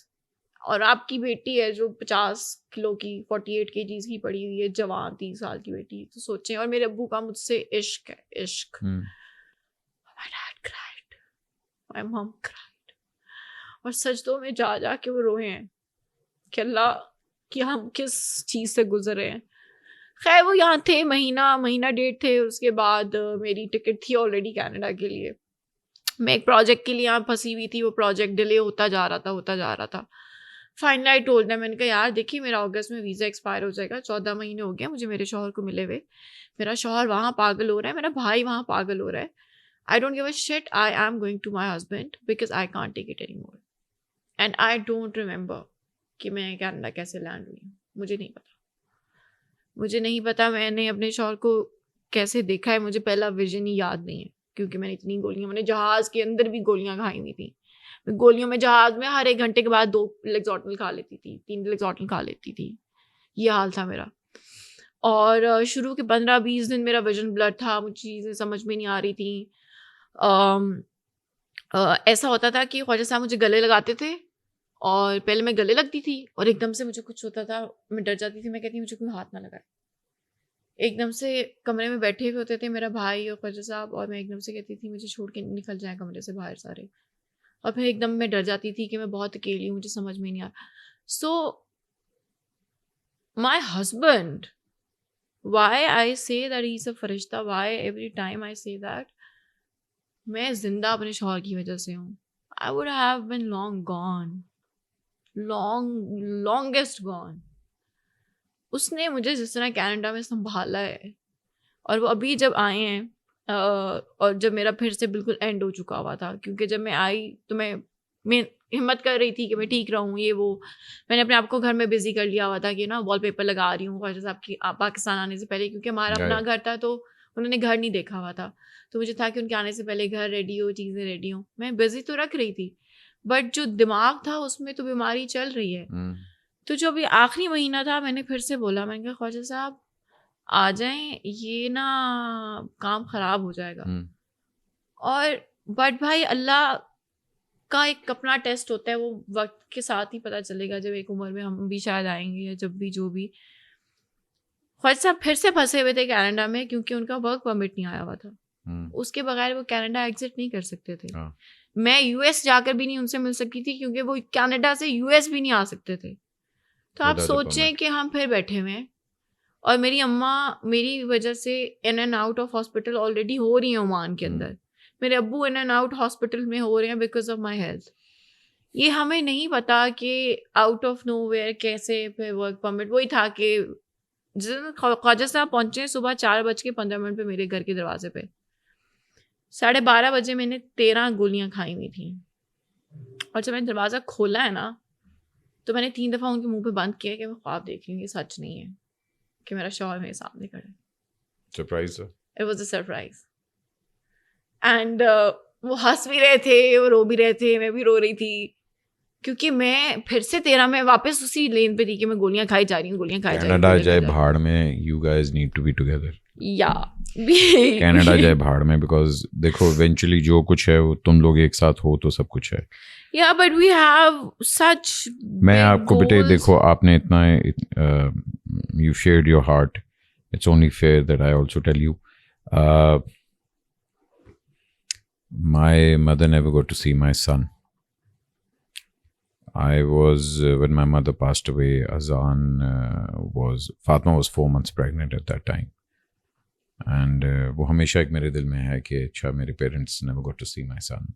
اور آپ کی بیٹی ہے جو 50 کلو کی 48 kgs کی پڑی ہوئی ہے, جوان 30 سال کی بیٹی, تو سوچیں. اور میرے ابو کا مجھ سے عشق ہے, عشق. My dad cried, my mom cried. اور سجدوں میں جا جا کے وہ روئے ہیں کہ اللہ کہ ہم کس چیز سے گزرے ہیں. خیر وہ یہاں تھے, مہینہ 1.5 تھے. اس کے بعد میری ٹکٹ تھی آلریڈی کینیڈا کے لیے. میں ایک پروجیکٹ کے لیے یہاں پھنسی ہوئی تھی, وہ پروجیکٹ ڈیلے ہوتا جا رہا تھا. فائنلی آئی ٹولڈ دیم, میں نے کہا یار دیکھیے میرا اگست میں ویزا ایکسپائر ہو جائے گا, 14 مہینے ہو گیا مجھے میرے شوہر کو ملے ہوئے, میرا شوہر وہاں پاگل ہو رہا ہے, میرا بھائی وہاں پاگل ہو رہا ہے, I don't give a shit, I am going to my husband because I can't take it anymore. And I don't remember کہ میں کینیڈا کیسے لینڈ ہوئی ہوں, مجھے نہیں پتا میں نے اپنے شوہر کو کیسے دیکھا ہے, مجھے پہلا ویژن ہی یاد نہیں ہے کیونکہ میں نے اتنی گولیاں, میں نے جہاز کے اندر بھی گولیاں کھائی ہوئی تھیں, گولیوں میں جہاز میں ہر 1 گھنٹے کے بعد 2 لیگزوٹل کھا لیتی تھی, 3 لیگزوٹل کھا لیتی تھی, یہ حال تھا میرا. اور شروع کے 15-20 دن میرا ویژن بلر تھا, مجھے چیزیں سمجھ میں نہیں آ رہی تھیں. ایسا ہوتا تھا کہ خواجہ صاحب مجھے گلے لگاتے تھے, اور پہلے میں گلے لگتی تھی اور ایک دم سے مجھے کچھ ہوتا تھا, میں ڈر جاتی تھی, میں کہتی مجھے کوئی ہاتھ نہ لگائے. ایک دم سے کمرے میں بیٹھے ہوئے ہوتے تھے میرا بھائی اور خواجہ صاحب, اور میں ایک دم سے کہتی تھی مجھے چھوڑ کے نکل جائیں کمرے سے باہر سارے, اور پھر ایک دم میں ڈر جاتی تھی کہ میں بہت اکیلی ہوں, مجھے سمجھ میں نہیں آ رہا. سو مائی ہسبینڈ, وائی آئی سے دیٹ ہی از اے فرشتہ, وائی ایوری ٹائم آئی سے دیٹ میں زندہ اپنے شوہر کی وجہ سے ہوں. I would have been long gone, longest gone. اس نے مجھے جس طرح کینیڈا میں سنبھالا ہے, اور وہ ابھی جب آئے ہیں, اور جب میرا پھر سے بالکل اینڈ ہو چکا ہوا تھا, کیونکہ جب میں آئی تو میں ہمت کر رہی تھی کہ میں ٹھیک رہوں, یہ وہ میں نے اپنے آپ کو گھر میں بزی کر لیا ہوا تھا کہ نا وال پیپر لگا رہی ہوں خواجہ صاحب کی پاکستان آنے سے پہلے, کیونکہ ہمارا اپنا گھر تھا تو انہوں نے گھر نہیں دیکھا ہوا تھا, تو مجھے تھا کہ ان کے آنے سے پہلے گھر ریڈی ہو, چیزیں ریڈی ہوں. میں بزی تو رکھ رہی تھی, بٹ جو دماغ تھا اس میں تو بیماری چل رہی ہے. تو جو ابھی آخری مہینہ تھا, میں نے پھر سے بولا, میں نے کہا خواجہ صاحب آ جائیں, یہ نا کام خراب ہو جائے گا. اور بٹ بھائی اللہ کا ایک اپنا ٹیسٹ ہوتا ہے, وہ وقت کے ساتھ ہی پتہ چلے گا, جب ایک عمر میں ہم بھی شاید آئیں گے, یا جب بھی جو بھی. خواجہ صاحب پھر سے پھنسے ہوئے تھے کینیڈا میں, کیونکہ ان کا ورک پرمٹ نہیں آیا ہوا تھا, اس کے بغیر وہ کینیڈا ایگزٹ نہیں کر سکتے تھے. میں یو ایس جا کر بھی نہیں ان سے مل سکتی تھی, کیونکہ وہ کینیڈا سے یو ایس بھی نہیں آ سکتے تھے. تو آپ سوچیں کہ ہم پھر بیٹھے ہوئے ہیں, اور میری اماں میری وجہ سے in and out of hospital already ہو رہی ہیں عمان کے اندر, میرے ابو ان اینڈ آؤٹ ہاسپٹل میں ہو رہے ہیں بیکاز آف مائی ہیلتھ. یہ ہمیں نہیں پتا کہ آؤٹ آف نو ویئر کیسے پھر ورک پرمٹ. وہی تھا کہ جس دن خواجہ صاحب پہنچے صبح 4:15 پہ میرے گھر کے دروازے پہ, 12:30 بجے میں نے 13 گولیاں کھائی ہوئی تھیں, اور جب میں نے دروازہ کھولا ہے نا تو میں نے 3 دفعہ ان کے منہ پہ بند کیا کہ میں خواب دیکھ رہی ہوں, یہ سچ نہیں ہے کہ میرا شوہر میرے سامنے کھڑا ہے. Surprise, it was a surprise. And وہ ہنس بھی رہے تھے, وہ رو بھی رہے تھے, میں بھی رو رہی تھی, کیونکہ میں پھر سے 13 میں واپس اسی لین پہ تھی کہ میں گولیاں کھائی جا رہی ہوں, گولیاں کھائی جا رہی ہوں. کینیڈا جائے بھاڑ میں, you guys need to be together. یا کینیڈا جائے بھاڑ میں, بیکاز دیکھو ایونچولی جو کچھ ہے وہ تم لوگ ایک ساتھ ہو تو سب کچھ ہے. Yeah, but we have such میں آپ کو بیٹے دیکھو, آپ نے اتنا you shared your heart, it's only fair that I also tell you. My mother never got to see my son. I was when my mother passed away, Azan Fatma was 4 months pregnant at that time, and وہ ہمیشہ ایک میرے دل میں ہے کہ اچھا میرے parents never got to see my son.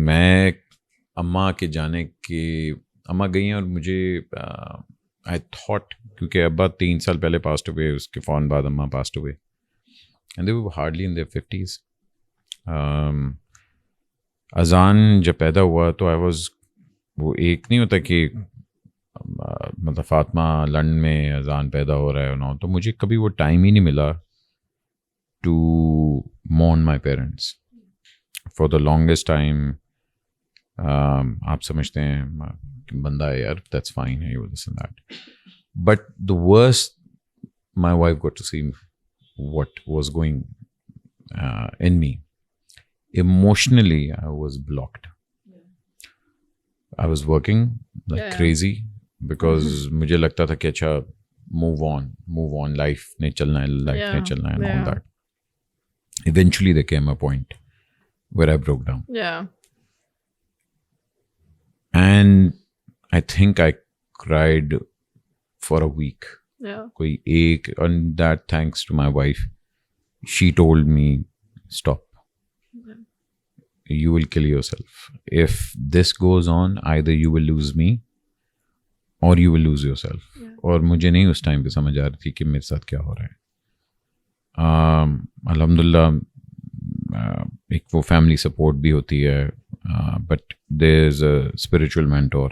میں اماں کے جانے کی, اماں گئی ہیں اور مجھے آئی تھاٹ, کیونکہ ابا 3 سال پہلے پاسڈ ہوئے, اس کے فوراً بعد اماں پاسڈ ہوئے, and they were hardly in their 50s. اذان جب پیدا ہوا تو آئی واز, وہ ایک نہیں ہوتا کہ مطلب فاطمہ لندن میں اذان پیدا ہو رہا ہے نا, تو مجھے کبھی وہ ٹائم ہی نہیں ملا to mourn my parents. For the longest time آپ سمجھتے ہیں بندہ ہے یار, دیٹس فائن ہے, this and that, but the worst my wife got to see what was going in me. Emotionally, I was blocked. I was working like crazy because مجھے لگتا تھا کہ اچھا move on, life نے چلنا ہے and all that. Eventually there came a point where I broke down. Yeah. And I think I cried for a week. Yeah. کوئی ایک, and that thanks to my wife. She told me stop. You will kill yourself. If this goes on, either you will lose me or you will lose yourself. اور مجھے نہیں اس time پہ سمجھ آ رہی تھی کہ میرے ساتھ کیا ہو رہا ہے. الحمدللہ ایک وہ فیملی سپورٹ بھی ہوتی ہے, but there is a spiritual mentor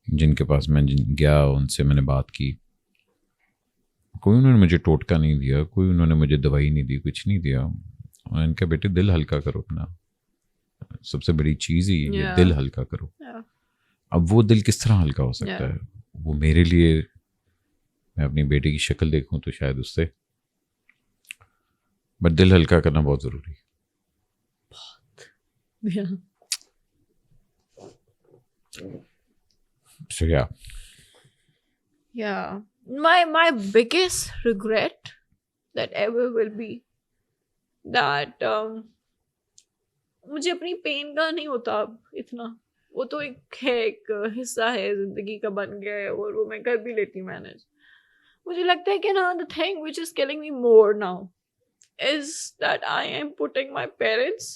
جن کے پاس میں گیا, ان سے میں نے بات کی. کوئی انہوں نے مجھے ٹوٹکا نہیں دیا, کوئی انہوں نے مجھے دوائی نہیں دی, کچھ نہیں دیا. ان کا بیٹے دل ہلکا کرو اپنا, سب سے بڑی چیز ہی یہ دل ہلکا کرو. اب وہ دل کس طرح ہلکا ہو سکتا ہے؟ وہ میرے لیے, میں اپنی بیٹے کی شکل دیکھوں تو شاید اس سے, بٹ دل ہلکا کرنا بہت ضروری ہے. So yeah. My biggest regret that ever will be that مجھے اپنی پین کا نہیں ہوتا اب اتنا. وہ تو ایک ہے, ایک حصہ ہے زندگی کا بن گیا ہے, اور وہ میں کر بھی لیتی ہوں مینیج. مجھے لگتا ہے کہ نا the thing which is killing me more now is that I am putting my parents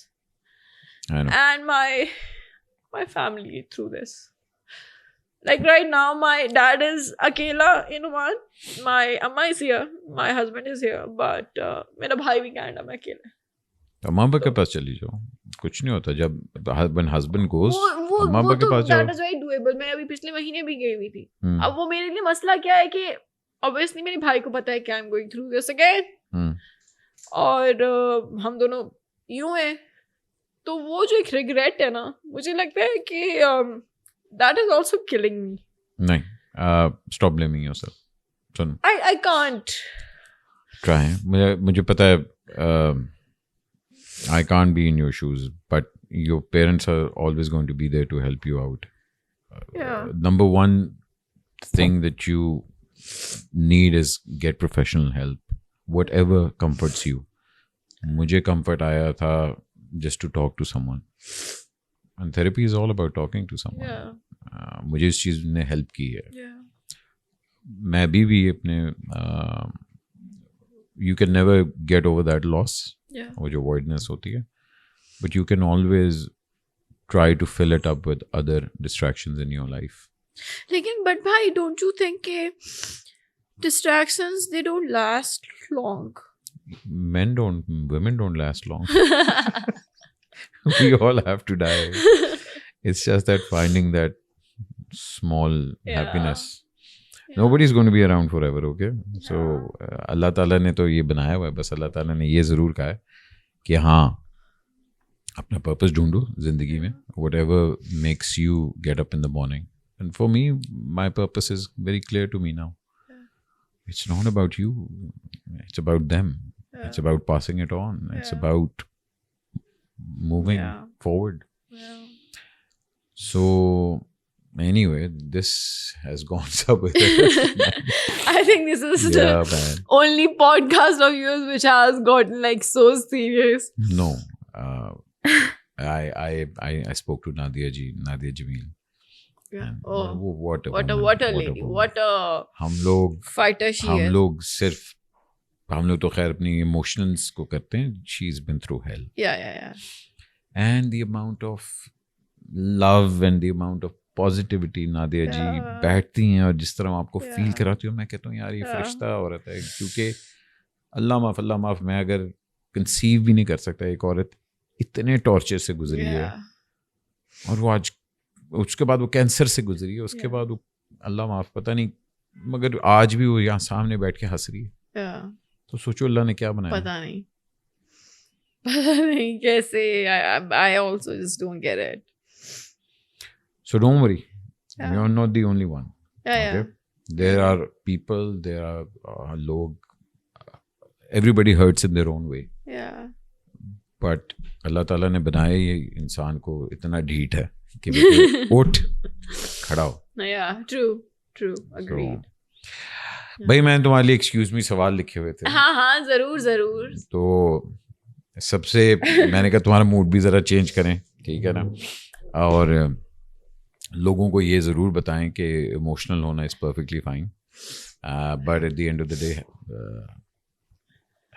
and my family through this. Like right now, my dad is akela in Oman. My amma is here. My husband is here. But mera bhai bhi Canada mein akela. اماں ابا کے پاس چلی جاؤ, کچھ نہیں ہوتا. جب husband goes اماں ابا کے پاس جاؤ. That is very doable. میں ابھی پچھلے مہینے بھی گئی ہوئی تھی. اب وہ میرے لیے مسئلہ کیا ہے کہ obviously میرے بھائی کو پتا ہے کہ I'm going through this again. اور ہم دونوں یوں ہیں, تو وہ جو ایک ریگریٹ ہے نا, مجھے لگتا ہے کہ that is also killing me. نہیں, stop blaming yourself. Sun, I can't. Try. مجھے پتا ہے, I can't be in your shoes, but your parents are always going to be there to help you out. Yeah. Number one thing that you need is get professional help, whatever comforts you. مجھے comfort آیا تھا just to talk to someone. And therapy is all about talking to someone. Yeah. مجھے اس چیز نے help کی ہے. Yeah. میں بھی اپنے you can never get over that loss. Yeah. وہ جو voidness ہوتی ہے, but you can always try to fill it up with other distractions in your life. لیکن but bhai, don't you think کہ distractions they don't last long? Women don't last long. We all have to die. It's just that finding that small happiness. Nobody's going to be around forever, okay? So اللہ تعالیٰ نے تو یہ بنایا ہوا ہے, بس اللہ تعالیٰ نے یہ ضرور کہا ہے کہ ہاں اپنا پرپس ڈھونڈو زندگی میں, whatever makes you get up in the morning. And for me, my purpose is very clear to me now. It's not about you. It's about them. It's about passing it on. It's about moving forward. So anyway, this has gone somewhere. I think this is the only podcast of yours which has gotten like so serious. No. I spoke to Nadia Jamil. Yeah. What a lady. What a ہم لوگ fighter she is. ہم لوگ صرف ہم لوگ تو خیر اپنی ایموشنلس کو کرتے ہیں. She's been through hell. Yeah. And the amount of love and the amount of positivity Nadia ji بیٹھتی ہیں اور جس طرح آپ کو فیل کراتی ہوں, میں کہتا ہوں یار یہ فرشتہ عورت ہے. کیونکہ اللہ معاف میں اگر کنسیو بھی نہیں کر سکتا, ایک عورت اتنے ٹارچر سے گزری ہے, اور وہ آج اس کے بعد وہ کینسر سے گزری ہے, اس کے بعد وہ اللہ معاف پتہ نہیں, مگر آج بھی وہ یہاں سامنے بیٹھ کے ہنس رہی ہے. تو سوچو اللہ نے کیا بنایا. پتہ نہیں کیسے. I also just don't get it. So don't worry, you're not the only one. Yeah. There are people, there are log, everybody hurts in their own way. Yeah. But اللہ تعالیٰ نے بنایا یہ انسان کو اتنا ڈھیٹ ہے کہ بیٹے اٹھ کھڑا ہو. Yeah, true, agreed. بھائی میں نے تمہارے لیے ایکسکیوز می سوال لکھے ہوئے تھے. ہاں ضرور. تو سب سے میں نے کہا تمہارا موڈ بھی ذرا چینج کریں, ٹھیک ہے نا, اور لوگوں کو یہ ضرور بتائیں کہ ایموشنل ہونا is perfectly fine, but at the end of the day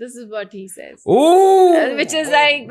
This is what he says. Which is like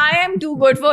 I am too good for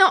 No,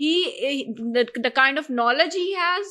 the kind of knowledge he has,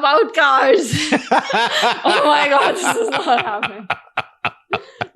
About cars. Oh my God, this is not happening.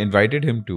invited him to.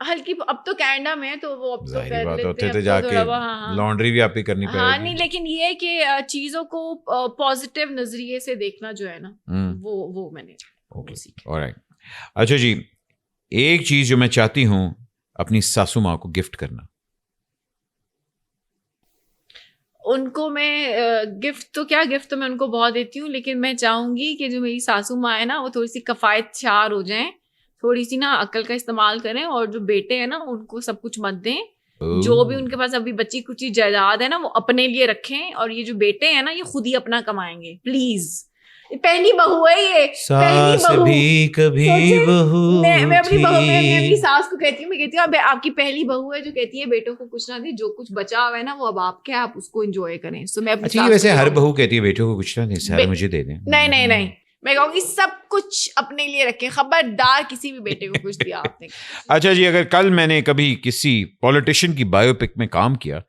ہلکی, اب تو Canada میں تو وہ اب تو ظاہری کر بات لیتے ہوتے ہیں, تھے اب جا تو کے تھوڑا ہاں لانڈری بھی آپ ہی کرنی پڑے ہاں گی. نہیں, لیکن یہ کہ چیزوں کو پازیٹیو نظریے سے دیکھنا جو ہے نا, وہ میں نے سیکھا. آلرائٹ. اچھا جی, ایک چیز جو میں چاہتی ہوں اپنی ساسو ماں کو گفٹ کرنا. ان کو میں گفٹ تو کیا, گفٹ تو میں ان کو بہت دیتی ہوں, لیکن میں چاہوں گی کہ جو میری ساسو ماں ہے نا وہ تھوڑی سی کفایت شعار ہو جائیں, تھوڑی سی نا عقل کا استعمال کریں, اور جو بیٹے ہیں نا ان کو سب کچھ مت دیں. جو بھی ان کے پاس ابھی بچی کچی جائیداد ہے نا وہ اپنے لیے رکھیں, اور یہ جو بیٹے ہیں نا یہ خود ہی اپنا کمائیں گے پلیز. پہلی بہو ہے یہ, پہلی بہو بھی کبھی بہو, میں اپنی بہو میں اپنی ساس کو کہتی ہوں, میں کہتی ہوں اب آپ کی پہلی بہو ہے جو کہتی ہے بیٹوں کو کچھ نہ دے, جو کچھ بچا ہوا ہے نا وہ اب آپ کے, آپ اس کو انجوائے کریں. سو میں اچھا, یہ ویسے ہر بہو کہتی ہے بیٹوں کو کچھ نہ دیں, سارے مجھے دے دیں. نہیں, میں کہوں گی سب کچھ اپنے لیے رکھیں, خبردار کسی بھی بیٹے کو کچھ دیا آپ نے. اچھا جی, اگر کل میں نے کبھی کسی پولیٹیشین کی بایو پک میں کام کیا,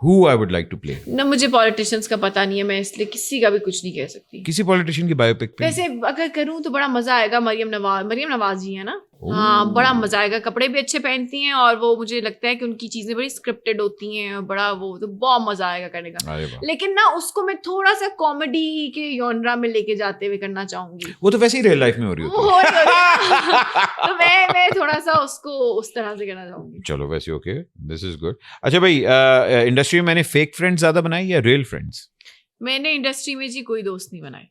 who I would like to play. نہ مجھے پولیٹیشینس کا پتہ نہیں ہے, میں اس لیے کسی کا بھی کچھ نہیں کہہ سکتی. کسی پولیٹیشین کی بایو پک پہ ویسے اگر کروں تو بڑا مزہ آئے گا. مریم نواز جی ہے نا, ہاں بڑا مزہ آئے گا. کپڑے بھی اچھے پہنتی ہیں, اور وہ مجھے لگتا ہے کہ ان کی چیزیں بڑی اسکرپٹڈ ہوتی ہیں, بڑا وہ تو بہت مزہ آئے گا کرنے کا. لیکن نا اس کو میں تھوڑا سا کامیڈی کے یونرا میں لے کے جاتے ہوئے کرنا چاہوں گی. وہ تو ویسے ہی ریئل لائف میں ہو رہی ہوتی ہے, تو میں تھوڑا سا اس کو اس طرح سے کرنا چاہوں گی. چلو ویسے اوکے, دس از گڈ. اچھا بھائی, انڈسٹری میں میں نے فیک فرینڈ زیادہ بنائی یا ریئل فرینڈس؟ میں نے انڈسٹری میں جی کوئی دوست نہیں بنائے,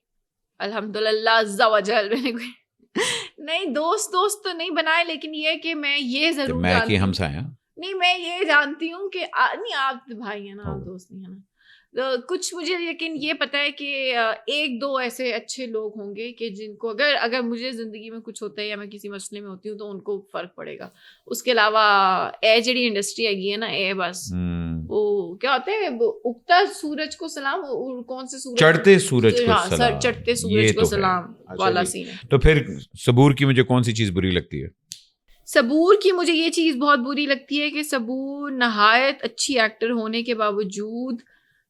الحمدللہ عز و جل. میں نے کوئی نہیں دوست تو نہیں بنائے, لیکن یہ کہ میں یہ ضرور جانتی ہوں, نہیں میں یہ جانتی ہوں کہ نہیں آپ بھائی ہیں نا, آپ دوست نہیں ہے نا, کچھ مجھے لیکن یہ پتا ہے کہ ایک دو ایسے اچھے لوگ ہوں گے کہ جن کو اگر مجھے زندگی میں کچھ ہوتا ہے یا میں کسی مسئلے میں ہوتی ہوں تو ان کو فرق پڑے گا. اس کے علاوہ اے جڑی انڈسٹری ہے نا, اے بس وہ کیا ہوتا ہے, اگتا سورج کو سلام, کون سے سورج, چڑھتے سورج کو سلام, چڑھتے سورج کو سلام والا سین ہے. تو پھر صبور کی مجھے کون سی چیز بری لگتی ہے؟ صبور کی مجھے یہ چیز بہت بری لگتی ہے کہ صبور نہایت اچھی ایکٹر ہونے کے باوجود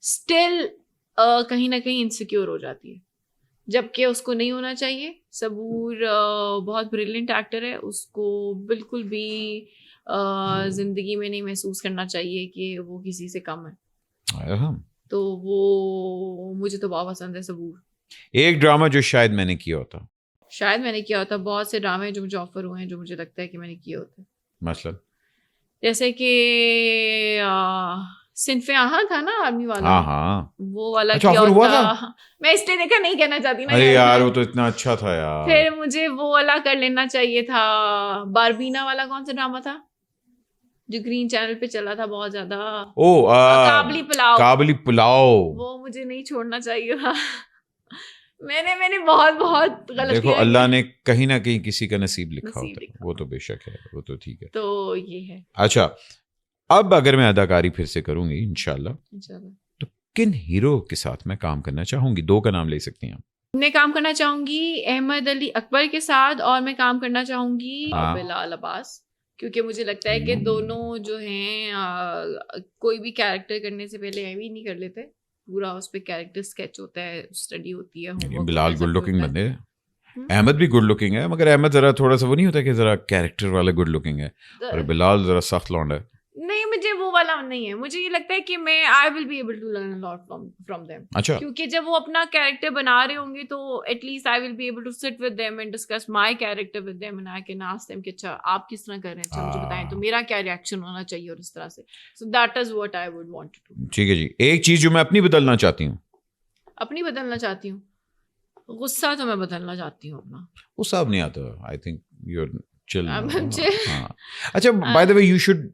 اسٹل کہیں نہ کہیں انسیکیور ہو جاتی ہے, جبکہ اس کو نہیں ہونا چاہیے. صبور بہت بریلینٹ ایکٹر ہے, اس کو بالکل بھی زندگی میں نہیں محسوس کرنا چاہیے کہ وہ کسی سے کم ہے. تو وہ مجھے تو بہت پسند ہے صبور. ایک ڈرامہ جو شاید میں نے کیا ہوتا, بہت سے ڈرامے جو مجھے آفر ہوئے ہیں جو مجھے لگتا ہے کہ میں نے کیے ہوتے, مثلا جیسے کہ صنف آہاں تھا نا آرمی والا, ہاں وہ والا کیا ہوتا. میں اس لیے دیکھا نہیں کہنا چاہتی نا, ارے یار وہ تو اتنا اچھا تھا یار. پھر مجھے وہ والا کر لینا چاہیے تھا. باربینا والا کون سا ڈرامہ تھا جو گرین چینل پہ چلا تھا بہت زیادہ, کابلی پلاؤ, وہ مجھے نہیں چھوڑنا چاہیے تھا. میں نے بہت غلط. دیکھو اللہ نے کہیں نہ کہیں کسی کا نصیب لکھا ہوتا ہے, وہ تو بے شک ہے, وہ تو ٹھیک ہے. تو یہ ہے. اچھا, اب اگر میں اداکاری پھر سے کروں گی انشاءاللہ, تو کن ہیرو کے ساتھ میں کام کرنا چاہوں گی؟ 2 کا نام لے سکتی ہیں آپ. میں کام کرنا چاہوں گی احمد علی اکبر کے ساتھ, اور میں کام کرنا چاہوں گی بلال عباس, کیونکہ مجھے لگتا ہے کہ دونوں جو ہیں کوئی بھی کیریکٹر کرنے سے پہلے ایوی نہیں کر لیتے, پورا اس پہ کیریکٹر اسکیچ ہوتا ہے, اسٹڈی ہوتی ہے. بلال گڈ لکنگ بندے, احمد بھی گڈ لکنگ ہے, مگر احمد ذرا تھوڑا سا وہ نہیں ہوتا کہ ذرا کیریکٹر والا گڈ لکنگ ہے, اور بلال ذرا سخت لونڈا ہے. نہیں مجھے وہ والا نہیں ہے, مجھے یہ لگتا ہے کہ میں I will be able to learn a lot from them. اچھا, کیونکہ جب وہ اپنا کیریکٹر بنا رہے ہوں گے تو at least I will be able to sit with them and discuss my character with them, and I can ask them کہ اچھا آپ کس طرح کر رہے ہیں, اچھا مجھے بتائیں تو میرا کیا ریئیکشن ہونا چاہیے, اور اس طرح سے. So that is what I would want to do. ٹھیک ہے جی. ایک چیز جو میں اپنی بدلنا چاہتی ہوں, غصہ تو میں بدلنا چاہتی ہوں اپنا. غصہ اب نہیں آتا, آئی تھنک یو آر چل. اچھا, by the way you should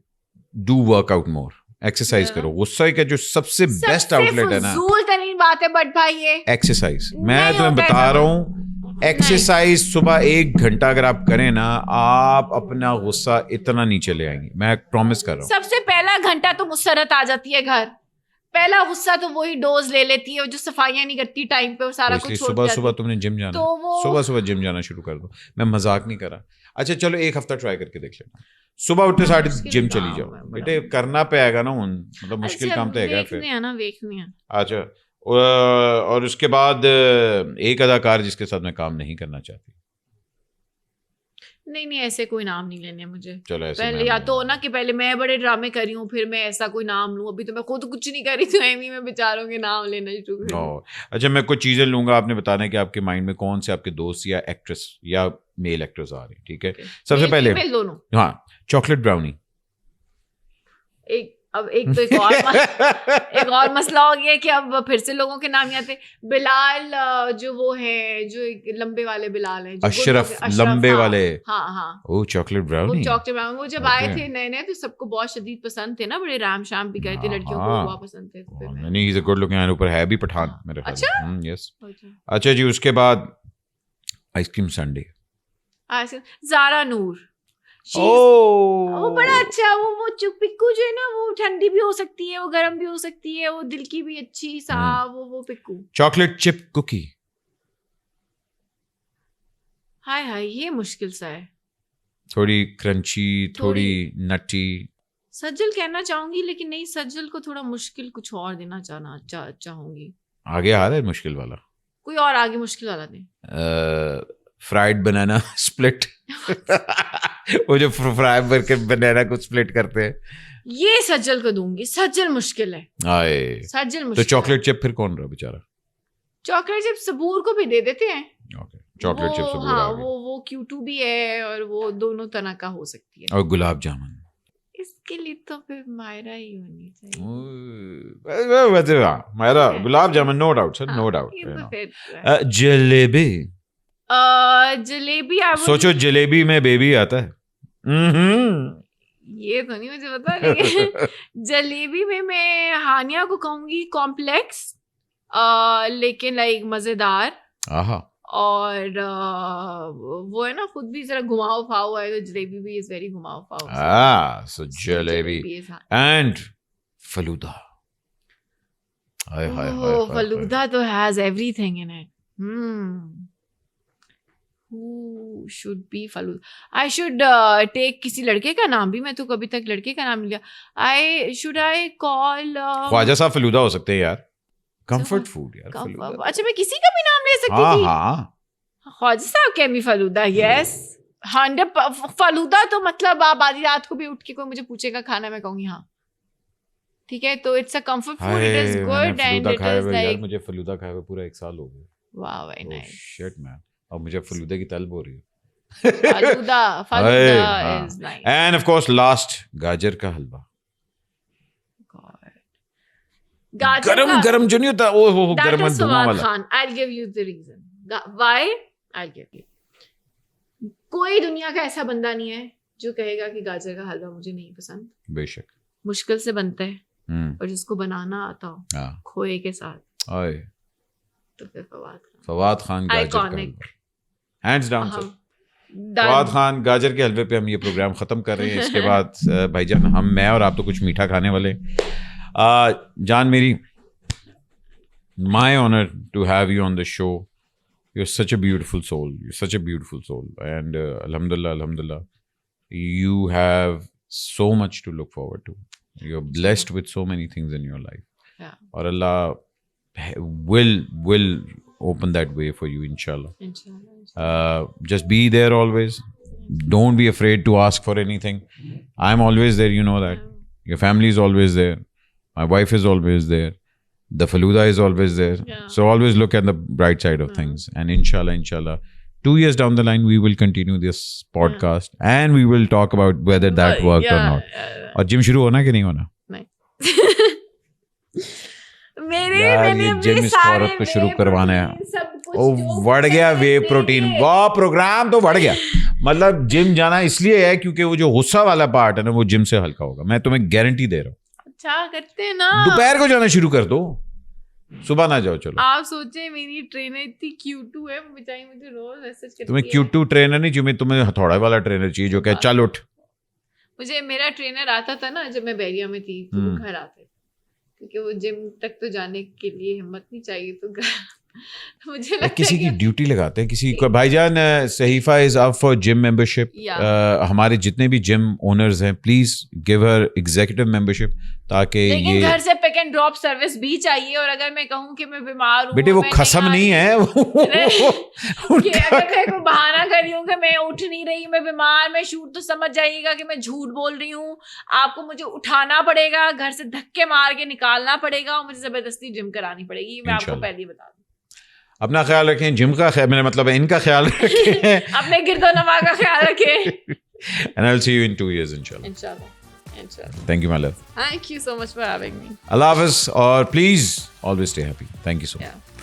do work out more, exercise کرو. غصہ کا جو سب سے بیسٹ آؤٹ لیٹ ہے نا, فضول ترین بات ہے بٹ بھائی یہ ایکسرسائز. میں تمہیں بتا رہا ہوں, ایکسرسائز صبح 1 گھنٹہ اگر آپ کریں نا, آپ اپنا غصہ اتنا نیچے لے آئیں گے, میں پرومس کر رہا ہوں. سب سے پہلا گھنٹہ تو مسرت آ جاتی ہے گھر, پہلا غصہ تو وہی ڈوز لے لیتی ہے جو صفائیاں نہیں کرتی ٹائم پہ, سارا کچھ چھوڑ صبح صبح تم نے جم جانا, صبح جم جانا شروع کر دو. میں مذاق نہیں کر رہا. اچھا چلو 1 ہفتہ ٹرائی کر کے دیکھ لینا, صبح اٹھتے ساتھ جم چلی جاؤ بیٹے, کرنا پہ آئے گا نا, مطلب مشکل کام تو ہے گا پھر. اچھا, اور اس کے بعد ایک اداکار جس کے ساتھ میں کام نہیں کرنا چاہتی. نہیں ایسے کوئی نام نہیں لینے مجھے. چلو ایسے پہلے یا تو نا کہ پہلے میں بڑے ڈرامے کری ہوں پھر میں ایسا کوئی نام لوں. ابھی تو میں خود کچھ نہیں کری تو ایویں میں بیچاروں کے نام لینا شروع کر دوں. اچھا میں کچھ چیزیں لوں گا, آپ نے بتانا ہے کہ آپ کے مائنڈ میں کون سے آپ کے دوست یا ایکٹریس یا میل ایکٹرز آ رہے ہیں, ٹھیک ہے. سب سے پہلے ہاں چاکلیٹ براؤنی. اب ایک تو ایک اور مسئلہ ہو گیا کہ اب پھر سے لوگوں کے نام آتے. بلال جو وہ ہے جو لمبے والے بلال ہیں, اشرف لمبے والے. ہاں ہاں وہ چاکلیٹ براؤنی. وہ جب آئے تھے نئے نئے تو سب کو بہت شدید پسند تھے نا, بڑے رام شام بھی گئے تھے, لڑکیوں کو بہت پسند تھے. نہیں ہی از اے گڈ لکنگ, اوپر ہے بھی پٹھان میرے خیال میں. یس. اچھا جی اس کے بعد آئس کریم سنڈے. زارا نور وہ بڑا اچھا, وہ پکو جو ہے نا وہ ٹھنڈی بھی ہو سکتی ہے, وہ گرم بھی ہو سکتی ہے, وہ دل کی بھی اچھی سا وہ پکو. چاکلیٹ چپ کوکی. ہائے ہائے یہ مشکل سا ہے, تھوڑی کرنچی تھوڑی نٹی. سجل کہنا چاہوں گی لیکن نہیں, سجل کو تھوڑا مشکل کچھ اور دینا چاہوں گی. آگے آ رہا ہے مشکل والا, کوئی اور آگے مشکل والا دیں. فرائیڈ بنانا اسپلٹ. وہ جو فرائی کر بنانا کو اسپلٹ کرتے ہیں, یہ سجل کو دوں گی. سجل مشکل ہے. سجل مشکل. تو چاکلیٹ چپ پھر کون رہا بیچارہ؟ چاکلیٹ چپ صبور کو بھی دے دیتے ہیں. چاکلیٹ چپ صبور. ہاں وہ کیوٹو بھی ہے اور وہ دونوں طرح کا ہو سکتی ہے. اور گلاب جامن اس کے لیے تو پھر مائرا ہی ہونی چاہیے. مائرا گلاب جامن نو ڈاؤٹ سر, نو ڈاؤٹ. جلیبی. جلیبی سوچو جلیبی میں بیبی آتا ہے. یہ تو نہیں مجھے پتا, لیکن جلیبی میں ہانیہ کو کہوں گی کمپلیکس, لیکن لائک مزیدار. اور وہ ہے نا خود بھی ذرا گھماؤ پھاؤ ہے, تو جلیبی بھی از ویری گھماؤ پھاؤ. So jalebi and falooda. فلودا تو has everything in it. Who should be Falooda? I should take کسی لڑکے کا نام بھی, میں تو کبھی تک لڑکے کا نام نہیں لیا. should I call خواجہ صاحب فلودا ہو سکتے ہیں یار, کمفرٹ فوڈ یار. اچھا میں کسی کا بھی نام لے سکتی تھی. ہاں خواجہ صاحب کین بی فلودا. یس 100. فلودا تو مطلب آپ آدھی رات کو بھی اٹھ کے کوئی مجھے پوچھے گا کھانا, میں کہوں گی ہاں ٹھیک ہے. تو it's a comfort food, it is good and it is like. مجھے فلودا کھائے ہوئے پورا 1 سال ہو گیا. Wow very nice. Shit man, اب مجھے فلودے کی طلب ہو رہی ہے. Falooda is nice. And of course last gajar ka حلوہ. گرم گرم جو نہیں ہوتا وہ گرم دھواں والا. I'll give you the reason why. I'll give you. کوئی دنیا کا ایسا بندہ نہیں ہے جو کہے گا کہ گاجر کا حلوہ مجھے نہیں پسند. بے شک مشکل سے بنتا ہے اور جس کو بنانا آتا ہو کھوئے کے ساتھ, تو پھر فواد خان گاجر کا حلوہ ہینڈز ڈاؤن سر. فواد خان گاجر کے حلوے پہ ہم یہ پروگرام ختم کر رہے ہیں. اس کے بعد بھائی جان میں اور آپ تو کچھ میٹھا کھانے والے. جان میری, my honor to have you on the show. You're such a beautiful soul. You're such a beautiful soul. And alhamdulillah, you have so much to look forward to. You're blessed with so many things in your life. Yeah. Or Allah will open that way for you, inshallah. Just be there always. Don't be afraid to ask for anything. I'm always there, you know that. Your family is always there. My wife is always there. The Falooda is always there. Yeah. So always look at the bright side of things. And inshallah, 2 years down the line, we will continue this podcast. And we will talk about whether that worked or not. اور جم شروع ہونا کہ نہیں ہونا؟ میرے جم اس عورت کو شروع کروانا ہے. بڑھ گیا وے پروٹین, وہ پروگرام تو بڑھ گیا. مطلب جم جانا اس لیے ہے کیونکہ وہ جو غصہ والا پارٹ ہے نا وہ جم سے ہلکا ہوگا. میں تمہیں گارنٹی دے رہا ہوں. اچھا کرتے نا, دوپہر کو جانا شروع کر دو, صبح نہ جاؤ. چلو آپ سوچیں میری ٹرینر اتنی کیوٹو ہے, بیچاری مجھے روز میسج کرتی ہے. تمہیں کیوٹو ٹرینر نہیں چاہیے, تمہیں ہتھوڑا والا ٹرینر چاہیے جو کہ چل اٹھ. مجھے میرا ٹرینر آتا تھا نا جب میں بیریا میں تھی, تو گھر آتے تھے کیونکہ وہ جم تک تو جانے کے لیے ہمت نہیں چاہیے, تو مجھے لگتا کسی ہے کی کہ ڈیوٹی لگاتے ہیں کسی کو. بھائی جان صحیفہ از اپ فار جم ممبرشپ. ہمارے جتنے بھی جم اونرز ہیں please give Hare executive membership تاکہ لیکن یہ گھر سے پک اینڈ ڈراپ سروس بھی چاہیے. اور اگر میں کہوں کہ میں بیمار ہوں بیٹے وہ قسم نہیں ہے کہ اگر میں کوئی بہانہ کر رہی ہوں کہ میں اٹھ نہیں رہی, میں بیمار, میں شوٹ, تو سمجھ جائیے گا کہ میں جھوٹ بول رہی ہوں. آپ کو مجھے اٹھانا پڑے گا, گھر سے دھکے مار کے نکالنا پڑے گا, اور مجھے زبردستی جم کرانی پڑے گی. میں آپ کو پہلے ہی بتا دوں. اپنا خیال رکھیں, جم کا خیال, میرا مطلب ہے ان کا خیال رکھیں, اپنے گرد و نواح کا خیال رکھیں. and I'll see you in 2 years inshallah. Inshallah. Thank you my love. Thank you so much for having me. Allah Hafiz, or please always stay happy. Thank you so much. Yeah.